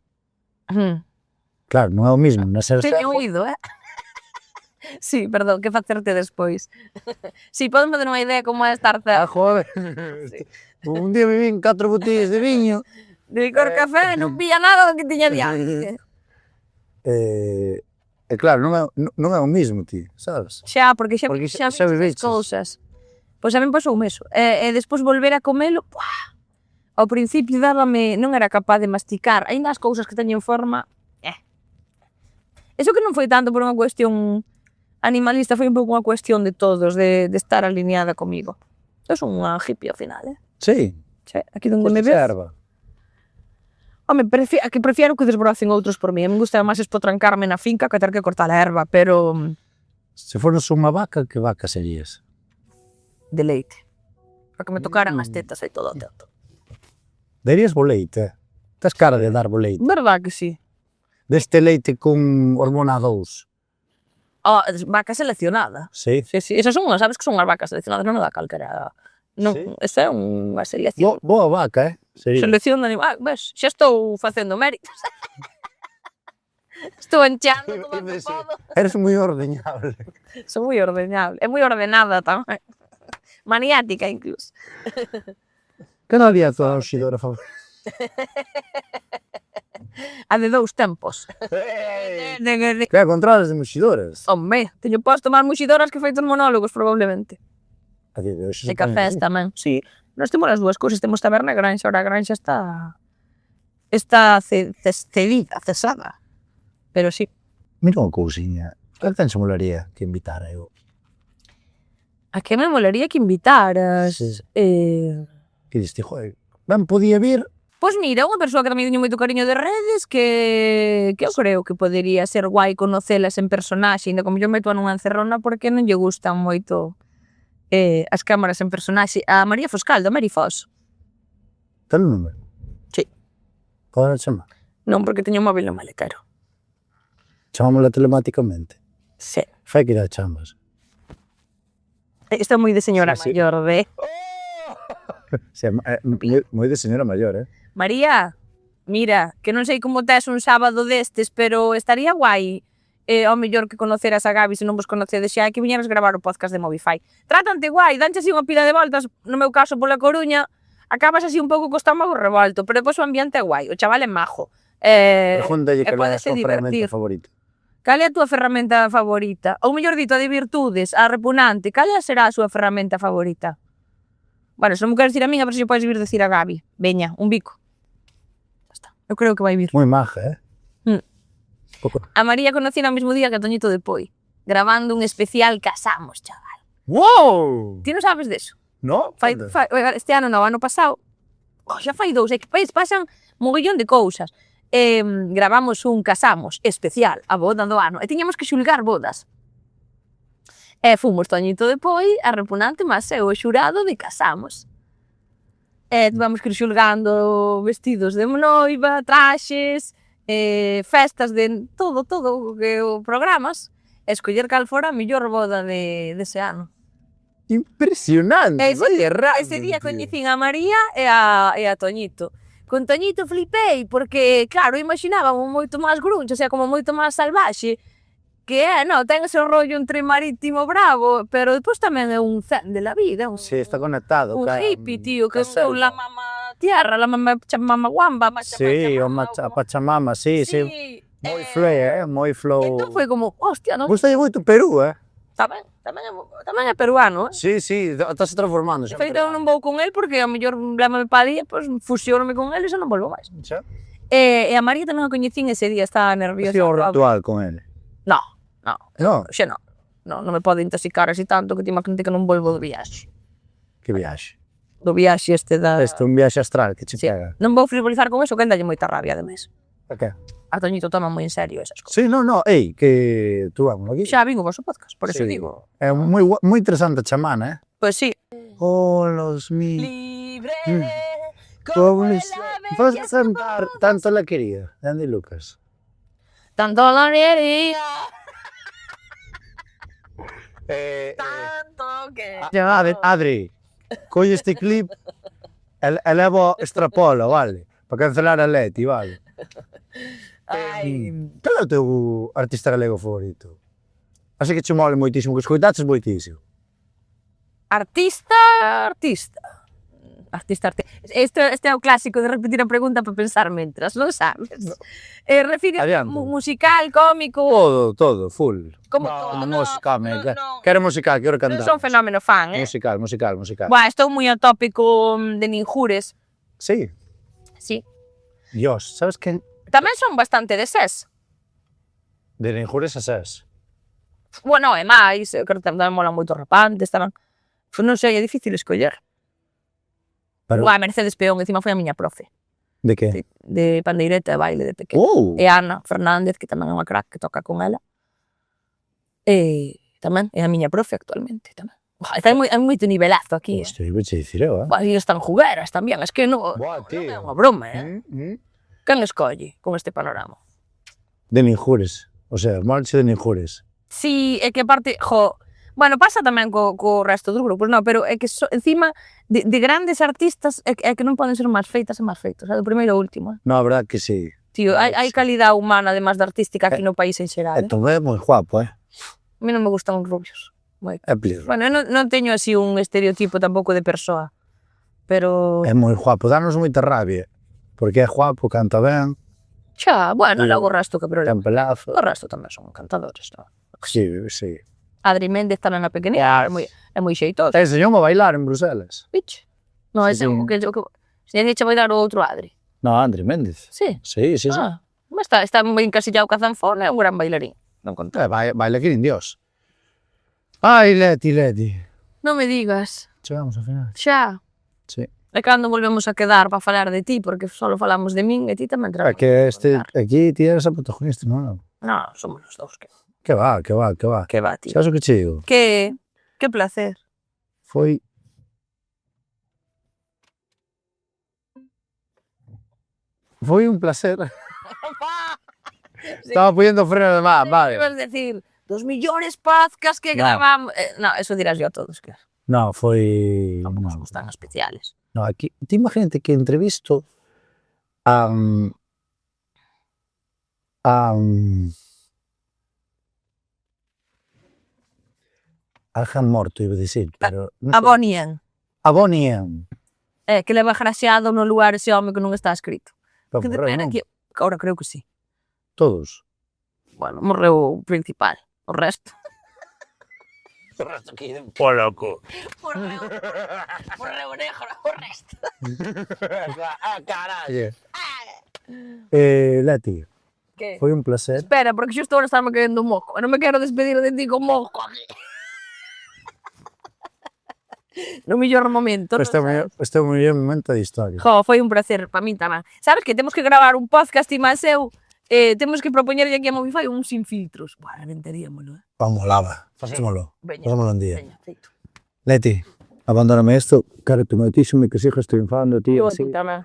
Speaker 1: Claro, non é o mismo, non ser ceja.
Speaker 2: Teño oído, Sí, perdón, que facerte despois. Sí, poden fazer unha idea como é estar
Speaker 1: Ah,
Speaker 2: ceja.
Speaker 1: joder. Un día vivín 4 botellas de viño.
Speaker 2: De licor café, non pilla nada do que tiña diante.
Speaker 1: E claro, non é o mismo, ti, sabes?
Speaker 2: Xa, porque xa
Speaker 1: Porque
Speaker 2: xa
Speaker 1: xa
Speaker 2: vives
Speaker 1: viveches.
Speaker 2: cousas. Pois a min pasoume eso. E despois volver a comelo, ¡buah! Ao principio dábame, non era capaz de masticar, aínda as cousas que teñen forma, Eso que non foi tanto por unha cuestión animalista, foi un pouco unha cuestión de todos, de estar alineada comigo. Eu son unha hippie ao final,
Speaker 1: Sí.
Speaker 2: Xa, aquí donde me
Speaker 1: Foste
Speaker 2: ves.
Speaker 1: erva.
Speaker 2: Home, prefiero que desbrocen outros por mí. A mí me gusta máis espotrancarme na finca que ter que cortar a erva, pero
Speaker 1: Se foras unha vaca, que vaca serías?
Speaker 2: de leite. Para que me tocaran as tetas e todo o tempo.
Speaker 1: Darías boleite. Tes cara de dar boleite.
Speaker 2: Verdad que sí.
Speaker 1: Deste leite con hormona 2.
Speaker 2: Oh, vaca seleccionada.
Speaker 1: Sí.
Speaker 2: Sí, sí, esas son, sabes que son as vacas seleccionadas, non da calquera. Non,
Speaker 1: Sí.
Speaker 2: esa é unha selección.
Speaker 1: Boa vaca, sería.
Speaker 2: Selección de animal. Ves, xa estou facendo méritos. Estou encheando todo o que podo.
Speaker 1: Eres moi ordeñable.
Speaker 2: Son moi ordeñable. É moi ordenada tamén. Maniática, incluso.
Speaker 1: Que non había a tua oxidora favorita?
Speaker 2: A de 2 tempos.
Speaker 1: Que controlas de moxidoras?
Speaker 2: Home, teño posto máis muxidoras que feitos monólogos, probablemente.
Speaker 1: A día de hoxe
Speaker 2: E cafés tamén, sí. Nós temos as dúas cousas, temos taberna e granxa, ora a granxa está cedida, cesada. Pero sí.
Speaker 1: Mira unha cousiña. Que ten molaría que invitara eu?
Speaker 2: A que me molaría que invitaras?
Speaker 1: Sí. Que diste, joder, ben podía vir.
Speaker 2: Pois mira, unha persoa que tamén teño moito cariño de redes que eu creo que podería ser guai conocelas en personaxe, ainda como yo meto nunha encerrona porque non lle gustan moito as cámaras en personaxe. A María Foscaldo, a Mary Fos.
Speaker 1: Ten un número?
Speaker 2: Sí.
Speaker 1: Poden chamar?
Speaker 2: Non, porque teño un móvil no maletero.
Speaker 1: Chamámola telemáticamente.
Speaker 2: Sí.
Speaker 1: Fai que irá chamas.
Speaker 2: Isto é moi de señora
Speaker 1: Sí, sí.
Speaker 2: maior, de...
Speaker 1: Sí, moi de señora maior,
Speaker 2: María, mira, que non sei como tes un sábado destes, pero estaría guai ao mellor que conoceras a Gabi se non vos conocedes xa, que viñeras gravar o podcast de Movify. Trátante guai, danche así unha pila de voltas, no meu caso pola Coruña, acabas así un pouco co estómago revolto, pero depois o ambiente é guai, o chaval é majo.
Speaker 1: Pregúntalle que é a
Speaker 2: pódese
Speaker 1: súa ferramenta
Speaker 2: divertir.
Speaker 1: favorita.
Speaker 2: Cal é a túa ferramenta favorita? Ou mellor dito, a de virtudes, a repugnante, cal será a súa ferramenta favorita? Bueno, se non me queres dicir a min, a ver se podes vir decir a Gabi. Veña, un bico. Ya está. Eu creo que vai vir.
Speaker 1: Moi maja, Pouco.
Speaker 2: A María conocí no mesmo día que a Toñito de Poi, grabando un especial Casamos, chaval.
Speaker 1: Wow!
Speaker 2: Ti non sabes deso?
Speaker 1: No?
Speaker 2: Este ano non, ano pasado, xa fai 2, é que pasan mogollón de cousas. Gravamos un Casamos especial, a boda do ano, e tiñamos que xulgar bodas. E fomos Toñito de Poi, a repugnante, mas eu o xurado de Casamos. E tivemos que ir xulgando vestidos de noiva, traxes, festas de todo o programas. escoller cal fora a mellor boda dese ano.
Speaker 3: Impresionante, vaya raro.
Speaker 2: Ese día coñecín a María e a Toñito. Con Toñito flipei, porque, claro, imaginábamos moito máis grunge, o sea, como moito máis salvaxe, que ten ese rollo entre marítimo bravo, pero despois tamén é un zen de la vida,
Speaker 1: Sí, está conectado.
Speaker 2: un hippie, tío, que
Speaker 1: ca selva.
Speaker 2: la mama tierra, la mama guamba,
Speaker 1: Sí, o Pachamama, sí, sí. Moi flow, moi flow.
Speaker 2: Entón foi como, hostia, non
Speaker 1: Gustalle moito Perú,
Speaker 2: tamén é peruano,
Speaker 1: Sí, sí, estás transformando.
Speaker 2: De feito, eu non vou con el porque a mellor llámame pa día, pois fusionome con el e xa non volvo máis.
Speaker 1: Xa?
Speaker 2: E a María tamén a coñecín ese día, estaba nerviosa.
Speaker 1: Hacía un ritual con ele.
Speaker 2: No,
Speaker 1: No,
Speaker 2: xa non. Non me pode intoxicar así tanto que te imagínate que non volvo do viaxe.
Speaker 1: que viaxe.
Speaker 2: Do viaxe da...
Speaker 1: Este, un viaxe astral que che
Speaker 2: Sí.
Speaker 1: pega.
Speaker 2: Non vou frivolizar con eso, que andalle moita rabia, ademais.
Speaker 1: A que?
Speaker 2: A Toñito toma moi en serio esas cousas.
Speaker 1: Sí, no, que tú vamos aquí.
Speaker 2: Xa vin o vosso podcast, por eso
Speaker 1: Sí.
Speaker 2: digo.
Speaker 1: É moi interesante a chamana,
Speaker 2: Pois sí.
Speaker 1: Oh, los mil.
Speaker 2: Libre
Speaker 1: Como
Speaker 2: como
Speaker 1: les...
Speaker 2: el ave
Speaker 1: Vas
Speaker 2: que
Speaker 1: a cantar Tanto la quería, de Andy Lucas.
Speaker 2: tanto la quería,
Speaker 1: Eh,
Speaker 2: tanto que...
Speaker 1: Adri, colle este clip e levo extrapolo, vale? Para cancelar a Leti, vale?
Speaker 2: Ai,
Speaker 1: Cal é o teu artista galego favorito? Así que che mole moitísimo, que escoitaches moitísimo.
Speaker 2: artista. Este é o clásico de repetir a pregunta para pensar mentras, non sabes? Refire
Speaker 1: Adiante.
Speaker 2: musical, cómico,
Speaker 1: Todo, full.
Speaker 2: como
Speaker 1: No,
Speaker 2: todo.
Speaker 1: música, quero musical, quero
Speaker 2: Non
Speaker 1: cantar.
Speaker 2: son fenómeno fan,
Speaker 1: Musical.
Speaker 2: Buah, estou moi ao tópico de Ninjures.
Speaker 1: Sí,
Speaker 2: Sí.
Speaker 1: Dios, sabes que
Speaker 2: Tamén son bastante de ses.
Speaker 1: de Ninjures a Ses.
Speaker 2: Bueno, é máis, eu creo que tamén molan moito rapantes, tamén. Non sei, é difícil escoller.
Speaker 1: Pero,
Speaker 2: Buah, Mercedes Peón, encima foi a miña profe.
Speaker 1: de que?
Speaker 2: De pandeireta e baile de pequeno.
Speaker 1: Oh!
Speaker 2: E Ana Fernández, que tamén é unha crack, que toca con ela. E tamén é a miña profe actualmente, tamén. Buah, hai moito nivelazo aquí.
Speaker 1: Isto iba a dicir eu,
Speaker 2: Buah, e están jugueras tamén, es que non
Speaker 1: Buah,
Speaker 2: é
Speaker 1: tío.
Speaker 2: unha broma, Quen escolle con este panorama?
Speaker 1: De Ninjures. O sea, marche de Ninjures.
Speaker 2: Sí, é que aparte, bueno, pasa tamén co resto dos grupos, no, pero é que encima de grandes artistas é que non poden ser máis feitas e máis feitos, do primeiro ao último.
Speaker 1: No, a verdad que sí.
Speaker 2: Tío, hai calidad humana, además de artística, aquí no país en xeral.
Speaker 1: E Tomé é moi guapo,
Speaker 2: A mí non me gustan os rubios. Moito.
Speaker 1: É plirro.
Speaker 2: Bueno, eu non teño así un estereotipo tampouco de persoa, pero...
Speaker 1: É moi guapo, danos moita rabia. Porque é guapo, canta ben,
Speaker 2: Xa, bueno, logo o resto que problema.
Speaker 1: ten pelazo.
Speaker 2: O resto tamén son cantadores, non?
Speaker 1: Sí, sí.
Speaker 2: Adri Méndez tamén a pequenina, é moi xeitoso.
Speaker 1: Te enseñoume a bailar en Bruselas.
Speaker 2: Bicho. Non,
Speaker 1: Sí,
Speaker 2: ese é o que... Se che vai dar o outro Adri.
Speaker 1: No, André Méndez.
Speaker 2: Sí.
Speaker 1: Sí.
Speaker 2: Ah, mas está moi encasillado ca zanfona, é un gran bailarín. Non conta.
Speaker 1: Baila que nin Dios. Ai, Leti.
Speaker 2: Non me digas.
Speaker 1: Chegamos ao final.
Speaker 2: Xa.
Speaker 1: Sí.
Speaker 2: E cando volvemos a quedar para falar de ti, porque só falamos de min e ti tamén
Speaker 1: É
Speaker 2: traemos.
Speaker 1: que aquí ti eres a protagonista, non?
Speaker 2: Non, somos os dous.
Speaker 1: Que va.
Speaker 2: Que va, tío.
Speaker 1: Sabes o que che digo?
Speaker 2: Que placer.
Speaker 1: Foi un placer. Estaba poniendo freno de más, vale.
Speaker 2: Ibas decir, dos millores podcasts que gravamos. No, eso dirás yo a todos, claro.
Speaker 1: No, foi...
Speaker 2: Tampouco nos gustan especiales.
Speaker 1: No, aquí, te imagínate que entrevisto a... Aljan Morto, iba a dicir, pero... non
Speaker 2: A
Speaker 1: sei.
Speaker 2: Bonien.
Speaker 1: A Bonnie M.
Speaker 2: Que leva graxeado no lugar ese home que non está escrito.
Speaker 1: Pero
Speaker 2: Que de
Speaker 1: morreu,
Speaker 2: pena
Speaker 1: non?
Speaker 2: que... Ahora creo que sí.
Speaker 1: Todos.
Speaker 2: Bueno, morreu o principal. O resto.
Speaker 1: O resto aquí de polaco.
Speaker 2: Morreu negro, o resto.
Speaker 1: Carallo. Leti,
Speaker 2: Que?
Speaker 1: foi un placer.
Speaker 2: Espera, porque xusto agora estaba querendo un moco. Eu non me quero despedir de ti con moco aquí. No mellor momento. non sabes?
Speaker 1: Este é o mellor momento da historia.
Speaker 2: Jo, foi un placer para min tamén. Sabes que temos que gravar un podcast e máis eu temos que propoñerlle aquí a Movify un sin filtros. Buah, reventaríamolo,
Speaker 1: Vamos, lava. Facémolo.
Speaker 2: Veña,
Speaker 1: Facémolo un día.
Speaker 2: veña, feito.
Speaker 1: Leti, abandóname isto. Quero-te moitísimo e que sigas triunfando, tío.
Speaker 2: Eu a ti tamén.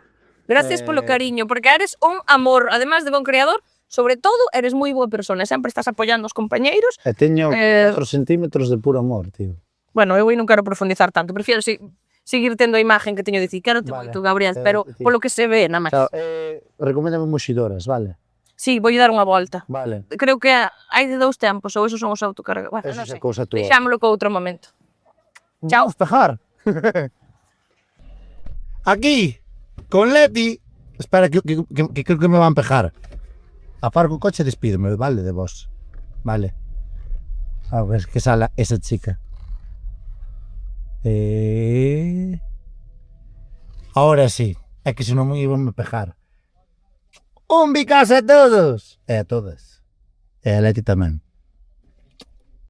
Speaker 2: Gracias polo cariño, porque eres un amor, además de bon creador, Sobre todo, eres moi boa persona, sempre estás apoiando os compañeiros.
Speaker 1: E teño 4 centímetros de puro amor, tío.
Speaker 2: Bueno, eu non quero profundizar tanto, prefiero seguir tendo a imagen que teño de dicir, quero te
Speaker 1: Vale,
Speaker 2: moito, Gabriel,
Speaker 1: quero
Speaker 2: pero
Speaker 1: ti.
Speaker 2: polo que se ve, nada máis.
Speaker 1: Chao, recoméndame moxidoras, vale?
Speaker 2: Sí, vou dar unha volta.
Speaker 1: Vale.
Speaker 2: Creo que hai de 2 tempos, ou esos son os autocargados. Bueno,
Speaker 1: Eso
Speaker 2: non
Speaker 1: xa
Speaker 2: sei.
Speaker 1: cousa túa.
Speaker 2: Deixámolo co outro momento. Chao.
Speaker 1: Vamos pejar.
Speaker 3: Aquí, con Leti. Espera, que creo que me van a pejar. Aparco o coche e despídeme, vale, de vos. Vale. A ver que sale esa chica. Ahora sí. É que se non me iban a pejar. Un bicazo a todos. E a todas. E a Leti tamén.